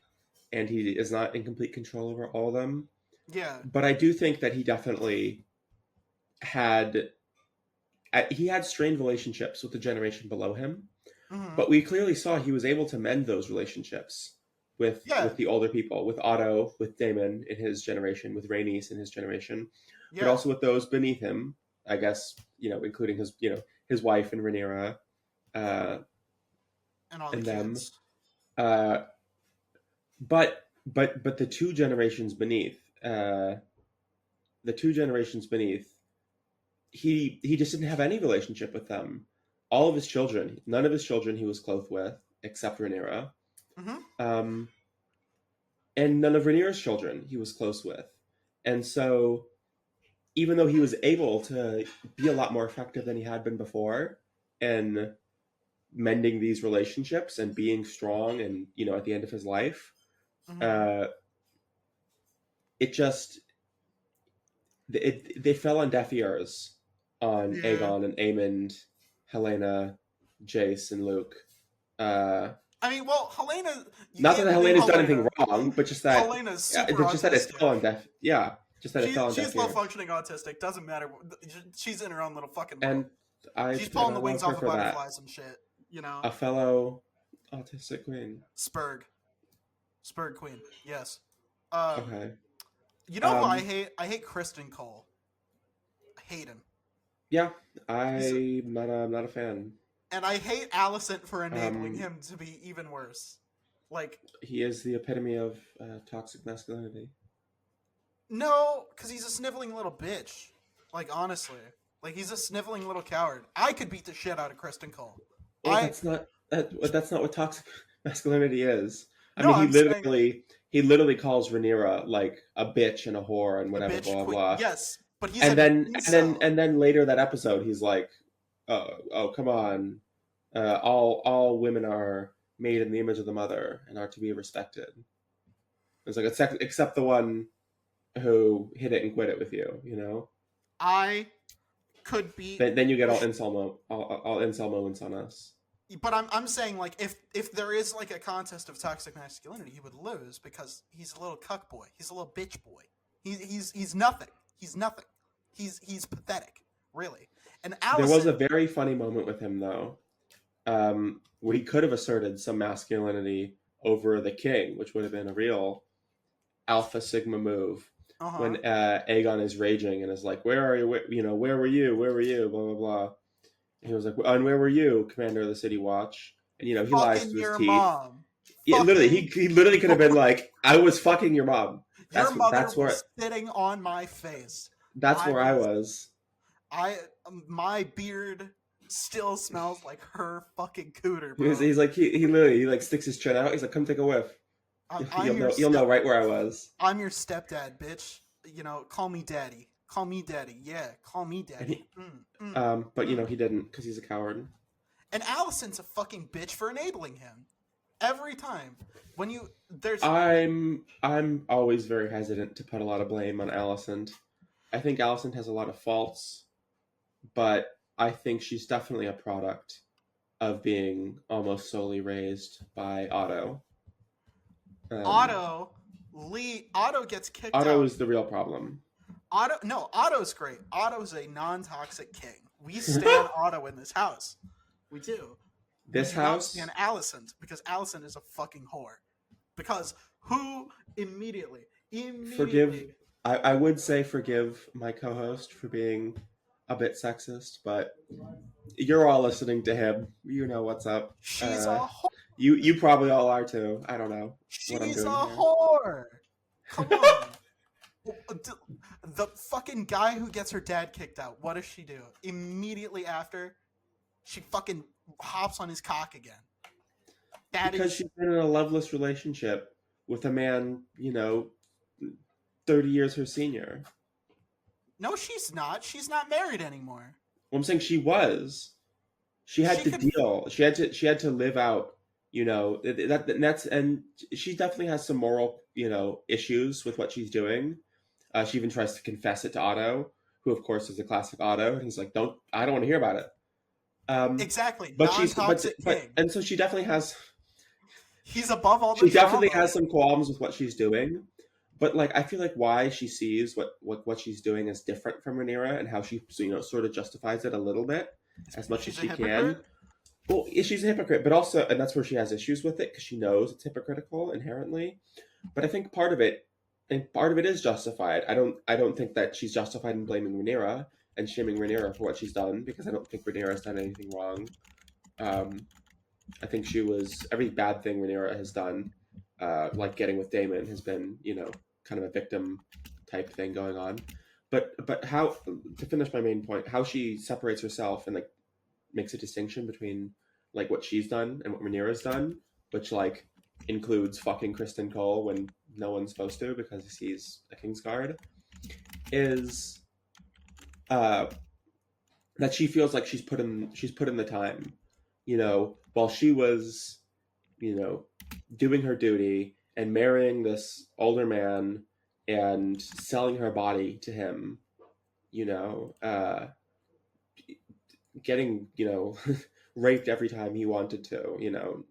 and he is not in complete control over all of them. Yeah. But I do think that he definitely had strained relationships with the generation below him. Mm-hmm. But we clearly saw he was able to mend those relationships with the older people, with Otto, with Daemon in his generation, with Rhaenys in his generation, but also with those beneath him. I guess including his wife and Rhaenyra, and all the kids. But the two generations beneath, he just didn't have any relationship with them. All of his children, none of his children he was close with, except Rhaenyra. Mm-hmm. And none of Rhaenyra's children he was close with. And so, even though he was able to be a lot more effective than he had been before, and mending these relationships and being strong and, at the end of his life, mm-hmm. They fell on deaf ears on Aegon and Aemond, Helaena, Jace, and Luke. Helaena. Not that Helena's done anything wrong, but just that Helena's super just that it fell on deaf. Yeah, just that it fell on deaf ears. She's low functioning autistic. Doesn't matter. She's in her own little fucking world. And she's pulling the wings off of butterflies and shit. A fellow autistic queen. Spurg queen. Yes. Okay. You know who I hate? I hate Kristen Cole. I hate him. Yeah, I'm not a fan. And I hate Alicent for enabling him to be even worse. Like, he is the epitome of toxic masculinity. No, because he's a sniveling little bitch. Like, honestly. Like, he's a sniveling little coward. I could beat the shit out of Kristen Cole. Well, that's not what toxic masculinity is. He literally calls Rhaenyra like a bitch and a whore and whatever, blah blah. Yes, but he's and then later that episode, he's like, "Oh, come on, all women are made in the image of the mother and are to be respected." It's like except the one who hit it and quit it with you. I could be. Then you get all incel moments on us. But I'm saying, like, if there is like a contest of toxic masculinity, he would lose because he's a little cuck boy. He's a little bitch boy. He's nothing. He's nothing. He's pathetic, really. And Alicent, there was a very funny moment with him though, where he could have asserted some masculinity over the king, which would have been a real alpha sigma move. Uh-huh. When Aegon is raging and is like, "Where are you? Where were you? Where were you?" Blah blah blah. And he was like, "And where were you, Commander of the City Watch?" And he lies to his teeth. Mom. Yeah, literally, he literally could have been like, "I was fucking your mom." Your mother was sitting on my face. That's where I was. My beard still smells like her fucking cooter, bro. He's like he literally sticks his chin out. He's like, "Come take a whiff." You'll know right where I was. I'm your stepdad, bitch. Call me daddy. Call me daddy. Yeah, call me daddy. But he didn't because he's a coward. And Alicent's a fucking bitch for enabling him. Every time I'm always very hesitant to put a lot of blame on Alicent. I think Alicent has a lot of faults, but I think she's definitely a product of being almost solely raised by Otto. Otto gets kicked out. Otto is the real problem. Otto's great. Otto's a non-toxic king. We stand Otto in this house. We do. This house? And Alicent, because Alicent is a fucking whore. Because who immediately... I would say forgive my co-host for being a bit sexist, but you're all listening to him. You know what's up. She's a whore. You probably all are too. I don't know. She's a whore. Come on. The fucking guy who gets her dad kicked out, what does she do? Immediately after, she fucking hops on his cock again. Because she's been in a loveless relationship with a man, 30 years her senior. No, she's not. She's not married anymore. Well, I'm saying she was. she had She to could- deal. She had to live out. And she definitely has some moral issues with what she's doing. She even tries to confess it to Otto, who of course is a classic Otto, and he's like, I don't want to hear about it. Exactly. But Non-toxic king. and so she definitely has. He's above all the She definitely drama. has some qualms with what she's doing, but like I feel like why she sees what she's doing is different from Rhaenyra, and how she sort of justifies it a little bit as much as She's a she can. hypocrite? Well, she's a hypocrite, but also, and that's where she has issues with it because she knows it's hypocritical inherently. But I think part of it is justified. I don't think that she's justified in blaming Rhaenyra and shaming Rhaenyra for what she's done, because I don't think Rhaenyra has done anything wrong. I think every bad thing Rhaenyra has done, like getting with Daemon, has been kind of a victim type thing going on. But how, to finish my main point, how she separates herself and like makes a distinction between like what she's done and what Rhaenyra's done, which like includes fucking Kristen Cole when no one's supposed to because he's a Kingsguard, is that she feels like she's put in the time, while she was, doing her duty and marrying this older man and selling her body to him, getting, raped every time he wanted to,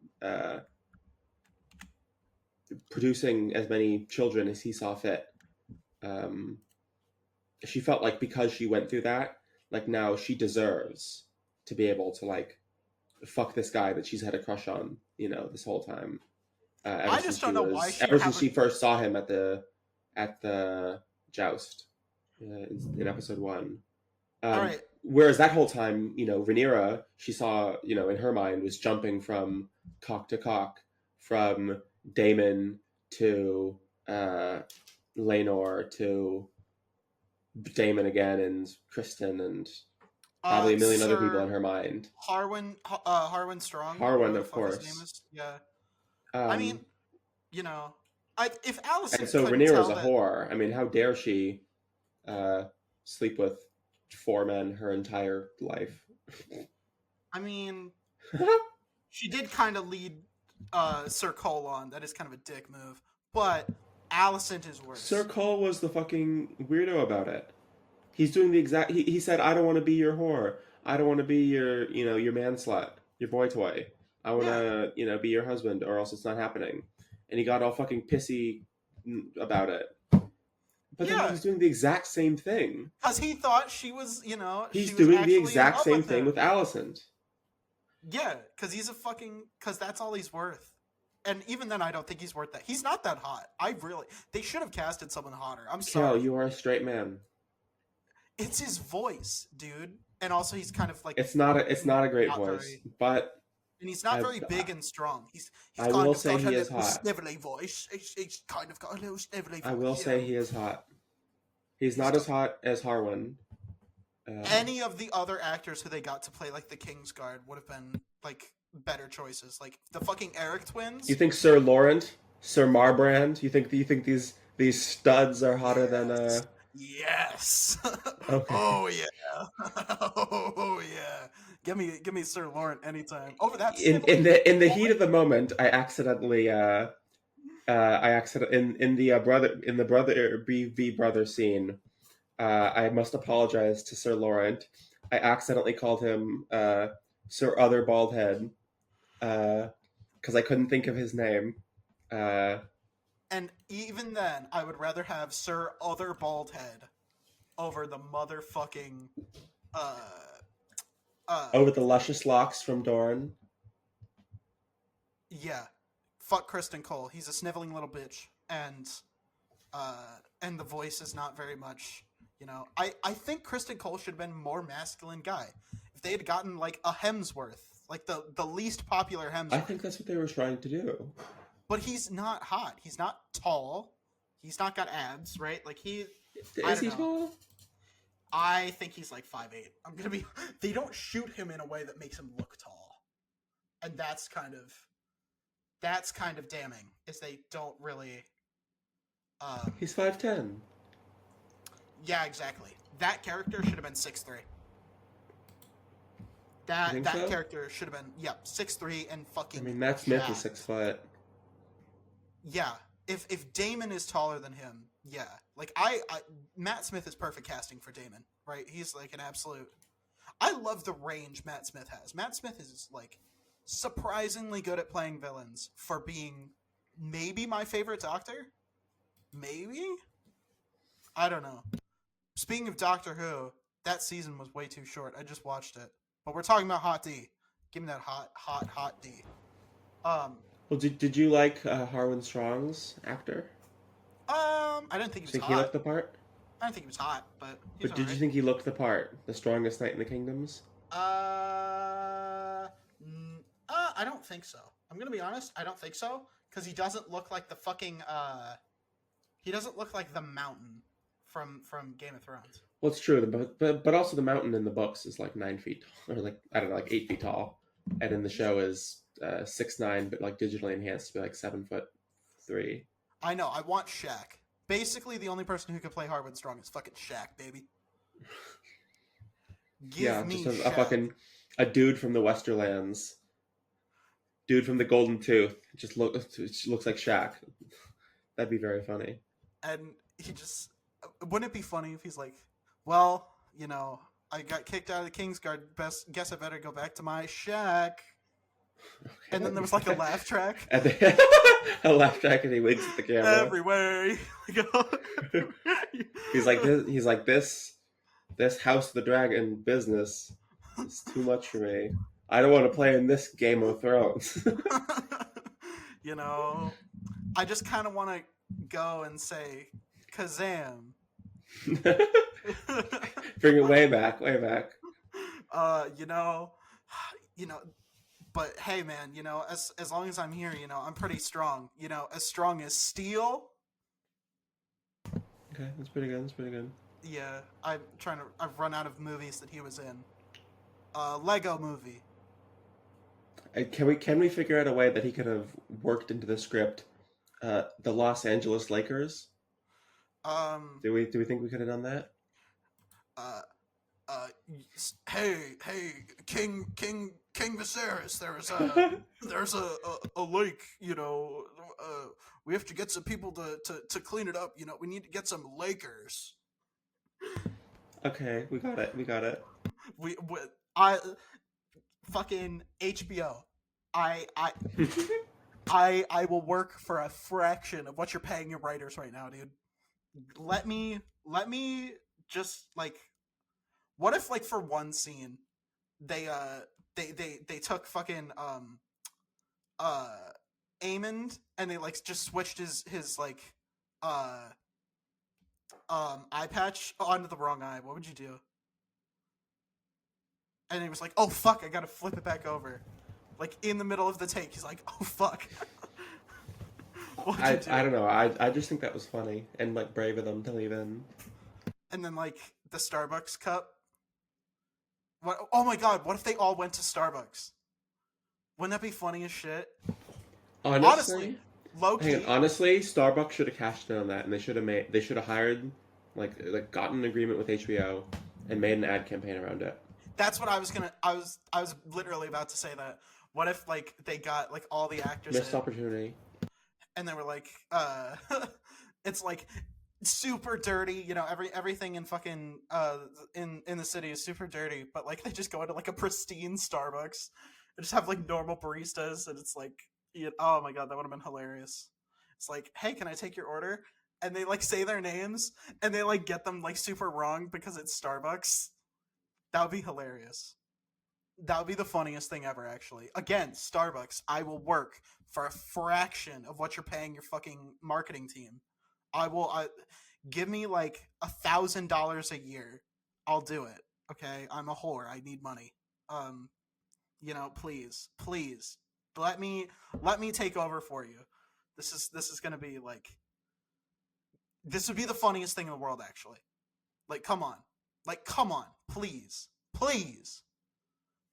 producing as many children as he saw fit. She felt like because she went through that, like now she deserves to be able to like fuck this guy that she's had a crush on, this whole time. I just don't know why ever since she first saw him at the joust in episode 1. All right. Whereas that whole time, Rhaenyra, she saw, in her mind, was jumping from cock to cock, from Daemon to Laenor to Daemon again and Kristen and probably a million other people in her mind. Harwin Strong. Harwin, whatever of the fuck his course. name is. Yeah. I mean, if Allison and so couldn't Rhaenyra's tell a whore. I mean, how dare she sleep with 4 men her entire life? I mean, she did kind of lead Sir Cole on. That is kind of a dick move. But Alicent is worse. Sir Cole was the fucking weirdo about it. He's doing the exact... He said, I don't want to be your whore. I don't want to be your, your man slut, your boy toy. I want to, be your husband, or else it's not happening. And he got all fucking pissy about it. But then he's doing the exact same thing. Because he thought she was, He's she was doing the actually exact in love same with thing him. with Alicent. Yeah, because he's because that's all he's worth. And even then, I don't think he's worth that. He's not that hot. They should have casted someone hotter. I'm sorry. Kael, you are a straight man. It's his voice, dude. And also, he's kind of like... It's not a great voice, but... And he's not very big and strong. He's I will say he is hot. Snivelly voice. He's kind of got a little snivelly voice. I will say he is hot. He's not as hot as Harwin. Any of the other actors who they got to play like the Kingsguard would have been like better choices. Like the fucking Eric twins. You think Sir Laurent, Sir Marbrand? You think these studs are hotter than? Yes. Okay. Oh yeah. Oh yeah. Give me Sir Laurent anytime. Over that. In the heat of the moment, I accidentally in the brother BV brother scene, I must apologize to Sir Laurent. I accidentally called him Sir Other Baldhead because I couldn't think of his name. And even then, I would rather have Sir Other Baldhead over the motherfucking over the luscious locks from Dorne. Yeah. Fuck Kristen Cole. He's a sniveling little bitch. And the voice is not very much, I think Kristen Cole should have been a more masculine guy. If they had gotten like a Hemsworth, like the least popular Hemsworth. I think that's what they were trying to do. But he's not hot. He's not tall. He's not got abs, right? Like Is he tall? I think he's like 5'8". They don't shoot him in a way that makes him look tall. And that's kind of damning, is they don't really He's 5'10". Yeah, exactly. That character should have been 6'3". That think that so? character should have been 6'3" and I fucking. mean, Matt Smith is jacked. 6 foot. Yeah, if Damon is taller than him, yeah, like Matt Smith is perfect casting for Damon, right? He's like an absolute. I love the range Matt Smith has. Matt Smith is like surprisingly good at playing villains for being maybe my favorite Doctor. Maybe, I don't know. Speaking of Doctor Who, that season was way too short. I just watched it, but we're talking about Hot D. Give me that hot D. Well, did you like Harwin Strong's actor? I didn't think he was Think hot. he looked the part? I didn't think he was hot, but he's But did you alright. think he looked the part? The strongest knight in the kingdoms? I don't think so. I'm gonna be honest. I don't think so because he doesn't look like the fucking. He doesn't look like the mountain from Game of Thrones. Well, it's true, but also the mountain in the books is like 9 feet tall, or like I don't know, like 8 feet tall, and in the show is 6'9", but like digitally enhanced to be like 7'3". I know. I want Shaq. Basically, the only person who could play Harwood Strong is fucking Shaq, baby. Give me just Shaq. a dude from the Westerlands, dude from the Golden Tooth, just looks like Shaq. That'd be very funny. And he just wouldn't it be funny if he's like, well, you know, I got kicked out of the Kingsguard. Guess I better go back to my shack. Okay, And then there was like a laugh track. And a laugh track, and he winks at the camera. Everywhere you go. He's like this House of the Dragon business is too much for me. I don't want to play in this Game of Thrones. You know, I just kind of want to go and say Kazam. Bring it way back, way back. You know, but hey, man, you know, as long as I'm here, you know, I'm pretty strong. You know, as strong as steel. Okay, that's pretty good. That's pretty good. Yeah, I've run out of movies that he was in. Lego movie. Can we figure out a way that he could have worked into the script the Los Angeles Lakers? Do we think we could have done that? Hey, King Viserys, there's a lake, you know, we have to get some people to clean it up, you know, we need to get some Lakers. Okay, we got it. I fucking HBO. I will work for a fraction of what you're paying your writers right now, dude. Let me just like, what if like for one scene they took fucking Aemond and they like just switched his like eye patch onto the wrong eye. What would you do? And he was like, oh fuck, I gotta flip it back over. Like in the middle of the take, he's like, oh fuck. I don't know. I just think that was funny and like brave of them to leave in. And then like the Starbucks cup. What? Oh my god! What if they all went to Starbucks? Wouldn't that be funny as shit? Honestly, low key. Honestly, Starbucks should have cashed in on that, and they should have hired, like gotten an agreement with HBO, and made an ad campaign around it. That's what I was gonna. I was literally about to say that. What if like they got like all the actors Missed opportunity. And they were like, it's like super dirty, you know, everything in fucking in the city is super dirty, but like they just go into like a pristine Starbucks and just have like normal baristas, and it's like, oh my god, that would have been hilarious. It's like, hey, can I take your order? And they like say their names and they like get them like super wrong because it's Starbucks. That would be hilarious. That would be the funniest thing ever, actually. Again, Starbucks, I will work for a fraction of what you're paying your fucking marketing team. Give me like $1,000 a year. I'll do it. Okay, I'm a whore. I need money. You know, please, let me take over for you. This is gonna be like, this would be the funniest thing in the world, actually. Like, come on, please.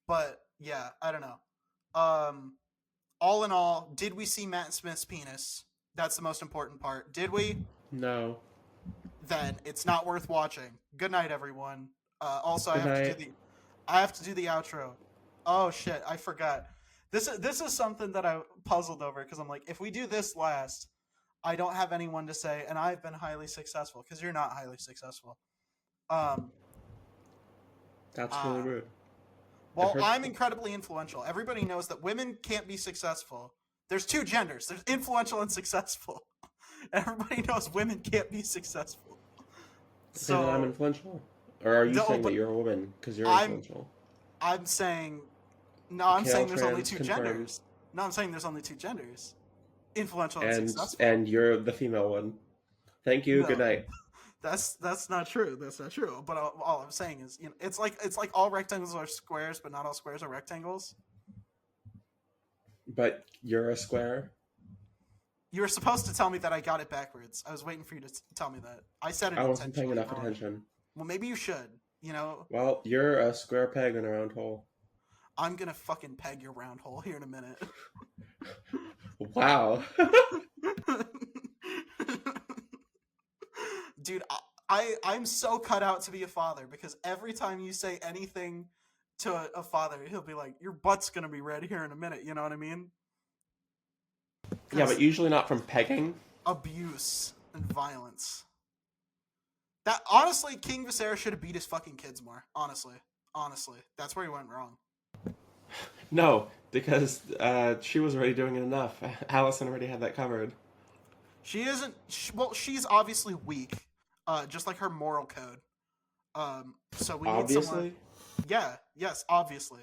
But yeah, I don't know. All in all, did we see Matt Smith's penis? That's the most important part. Did we? No. Then it's not worth watching. Good night, everyone. Also, Good I night. have to do the outro. Oh shit, I forgot. This is something that I puzzled over because I'm like, if we do this last, I don't have anyone to say, and I've been highly successful because you're not highly successful. Um, That's uh, really rude. well, I'm incredibly influential. Everybody knows that women can't be successful. There's two genders. There's influential and successful. Everybody knows women can't be successful. So then I'm influential. Or are you saying that you're a woman because you're influential? I'm saying no. I'm Kael saying there's only two confirmed. genders. No, I'm saying there's only two genders. Influential and successful. And you're the female one. Thank you. No. Good night. That's not true. That's not true. But all I'm saying is, it's like all rectangles are squares, but not all squares are rectangles. But you're a square. You were supposed to tell me that I got it backwards. I was waiting for you to tell me that. I said it. I wasn't paying enough attention. Well, maybe you should. Well, you're a square peg in a round hole. I'm gonna fucking peg your round hole here in a minute. Wow. Dude, I'm so cut out to be a father because every time you say anything to a father, he'll be like, your butt's gonna be red here in a minute, you know what I mean? Yeah, but usually not from pegging. Abuse and violence. That honestly, King Viserys should have beat his fucking kids more. Honestly, that's where he went wrong. No, because she was already doing it enough. Allison already had that covered. She isn't. Well, she's obviously weak, just like her moral code. So we need someone. Yeah. Yes. Obviously.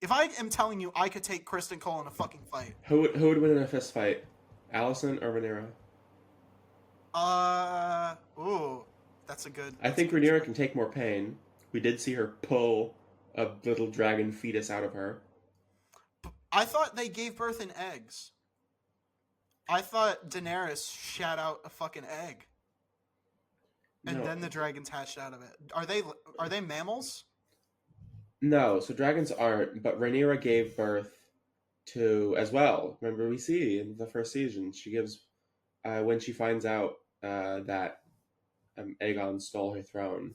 If I am telling you I could take Kristen Cole in a fucking fight, who would win in a fist fight, Allison or Rhaenyra? Ooh, that's a good. I think Rhaenyra can take more pain. We did see her pull a little dragon fetus out of her. I thought they gave birth in eggs. I thought Daenerys shat out a fucking egg, and then the dragons hatched out of it. Are they mammals? No, so dragons aren't. But Rhaenyra gave birth to as well. Remember, we see in the first season she gives when she finds out that Aegon stole her throne.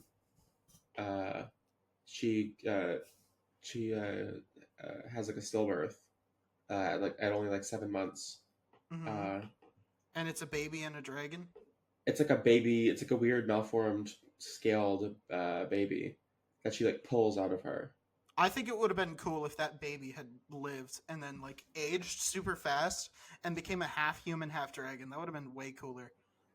She has like a stillbirth at only 7 months. Mm-hmm. And it's a baby and a dragon? It's like a baby. It's like a weird malformed scaled baby that she pulls out of her. I think it would have been cool if that baby had lived and then aged super fast and became a half human, half dragon. That would have been way cooler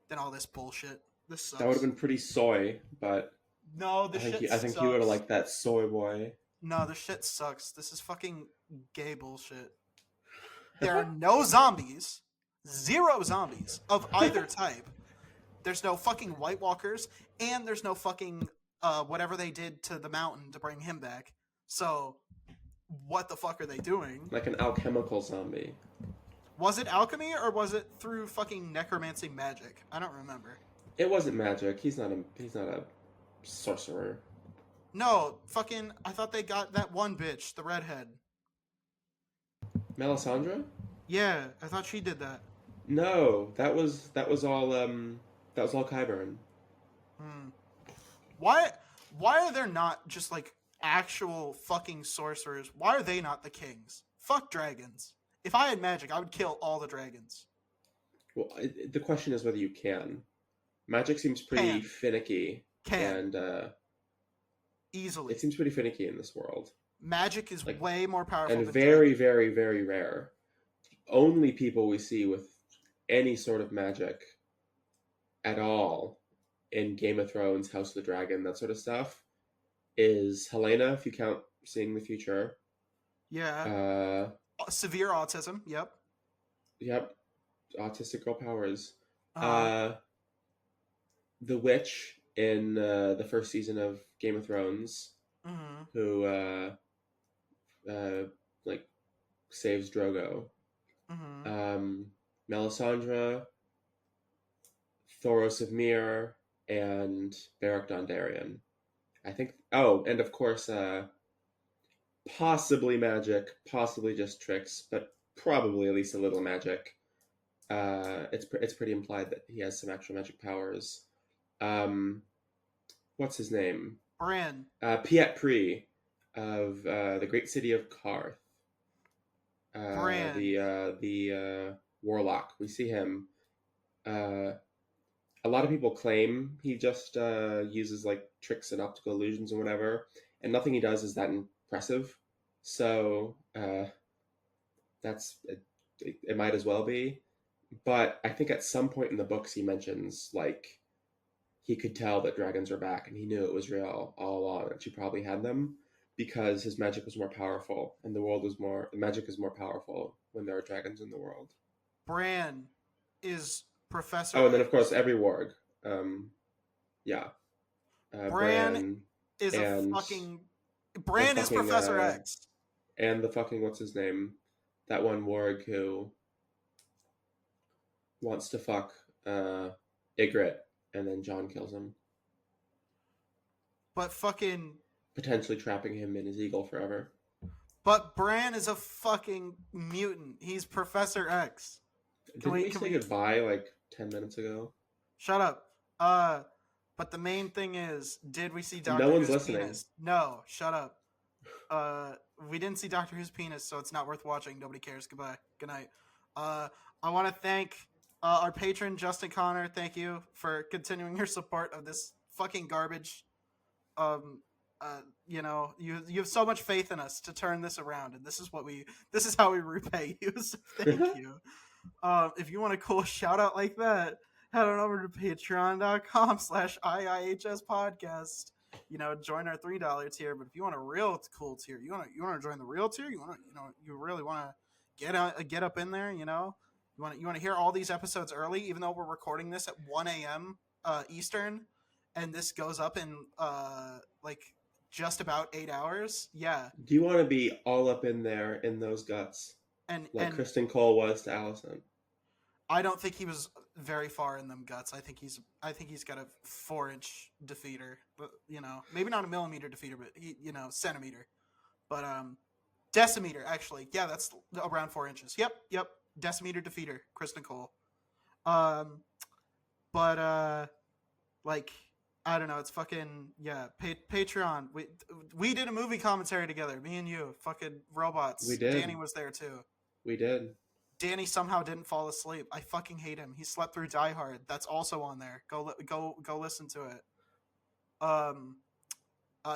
than all this bullshit. This sucks. That would have been pretty soy, but no, I think you would have liked that soy boy. No, the shit sucks. This is fucking gay bullshit. There are no zombies. 0 zombies of either type. There's no fucking White Walkers, and there's no fucking whatever they did to the mountain to bring him back. So, what the fuck are they doing? Like an alchemical zombie. Was it alchemy or was it through fucking necromancy magic? I don't remember. It wasn't magic. He's not a sorcerer. No, fucking. I thought they got that one bitch, the redhead. Melisandre? Yeah, I thought she did that. No, that was all Qyburn. Why are there not just actual fucking sorcerers? Why are they not the kings? Fuck dragons. If I had magic, I would kill all the dragons. Well, the question is whether you can. Magic seems pretty finicky. Easily. It seems pretty finicky in this world. Magic is way more powerful and than very, very, very rare. Only people we see with any sort of magic at all in Game of Thrones, House of the Dragon, that sort of stuff, is Helena, if you count seeing the future. Yeah. Severe autism, yep. Yep. Autistic girl powers. The witch in the first season of Game of Thrones, who saves Drogo. Melisandre, Thoros of Myr, and Beric Dondarrion. I think. Oh, and of course, possibly magic, possibly just tricks, but probably at least a little magic. It's pretty implied that he has some actual magic powers. What's his name? Bran. Piet Pri. of the great city of Karth. Bran. The warlock. We see him. A lot of people claim he just uses like tricks and optical illusions and whatever, and nothing he does is that impressive. So it might as well be. But I think at some point in the books he mentions like he could tell that dragons were back, and he knew it was real all along, and she probably had them because his magic was more powerful, and the magic is more powerful when there are dragons in the world. Bran is Professor. Oh, and then of course every warg. Yeah. Bran is and a fucking. Bran is Professor X. And the fucking what's his name? That one warg who wants to fuck Ygritte, and then Jon kills him. But fucking. Potentially trapping him in his eagle forever. But Bran is a fucking mutant. He's Professor X. Didn't we say goodbye like 10 minutes ago? Shut up. But the main thing is, did we see Doctor No one's Who's listening. penis? No, shut up. We didn't see Doctor Who's penis, so it's not worth watching. Nobody cares. Goodbye. Good night. I want to thank our patron, Justin Connor. Thank you for continuing your support of this fucking garbage. You know, you have so much faith in us to turn this around, and this is how we repay you. So thank you. If you want a cool shout out like that, head on over to patreon.com/IIHS podcast. You know, join our $3 tier. But if you want a real cool tier, you want to join the real tier. You really want to get up in there. You know, you want to hear all these episodes early, even though we're recording this at 1 a.m. Eastern, and this goes up in like just about 8 hours. Yeah. Do you want to be all up in there in those guts, and Kristen Cole was to Allison? I don't think he was very far in them guts. I think he's got a 4-inch defeater, but you know, maybe not a millimeter defeater, but centimeter, but decimeter actually. Yeah, that's around 4 inches. Yep, decimeter defeater, Kristen Cole. But like I don't know. It's fucking Patreon. We did a movie commentary together. Me and you, fucking robots. We did. Danny was there too. We did. Danny somehow didn't fall asleep. I fucking hate him. He slept through Die Hard. That's also on there. Go listen to it.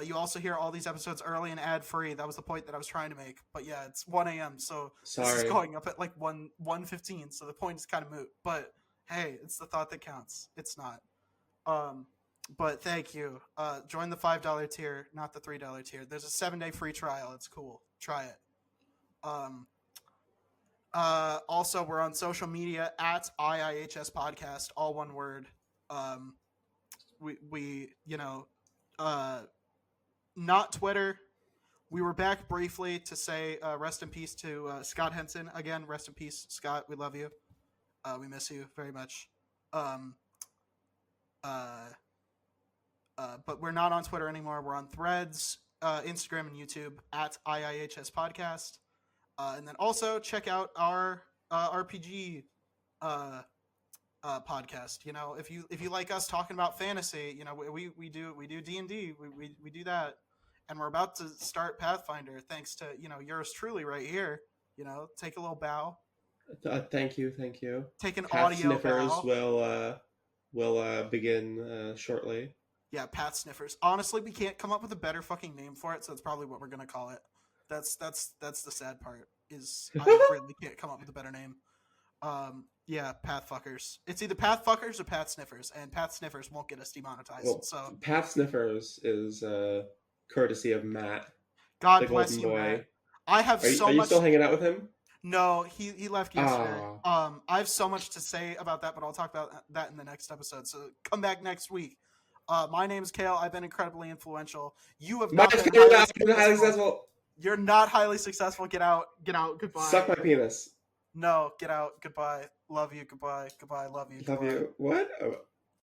You also hear all these episodes early and ad free. That was the point that I was trying to make. But yeah, it's 1 a.m. So sorry. This is going up at like 1:15. So the point is kind of moot. But hey, it's the thought that counts. It's not. But thank you. Join the $5 tier, not the $3 tier. There's a 7-day free trial. It's cool. Try it. Also, we're on social media at IIHS Podcast, all one word. We not Twitter. We were back briefly to say rest in peace to Scott Henson. Again, rest in peace, Scott. We love you. We miss you very much. But we're not on Twitter anymore. We're on Threads, Instagram, and YouTube at IIHS Podcast. And then also check out our RPG podcast. You know, if you like us talking about fantasy, you know, we do D&D. We do that, and we're about to start Pathfinder thanks to yours truly right here. You know, take a little bow. Thank you. Take an Path audio Sniffers bow. will begin shortly. Yeah, Path Sniffers. Honestly, we can't come up with a better fucking name for it, so that's probably what we're gonna call it. That's the sad part, is I really can't come up with a better name. Yeah, Pathfuckers. It's either Pathfuckers or Path Sniffers, and Path Sniffers won't get us demonetized. Well, so Path Sniffers is courtesy of Matt. God bless you, Matt. I have so much. Are you still hanging out with him? No, he left yesterday. I have so much to say about that, but I'll talk about that in the next episode. So come back next week. My name is Kael. I've been incredibly influential. You have not been highly successful. You're not highly successful. Get out. Goodbye. Suck my penis. No, get out. Goodbye. Love you. Goodbye. Love you. Love you. What?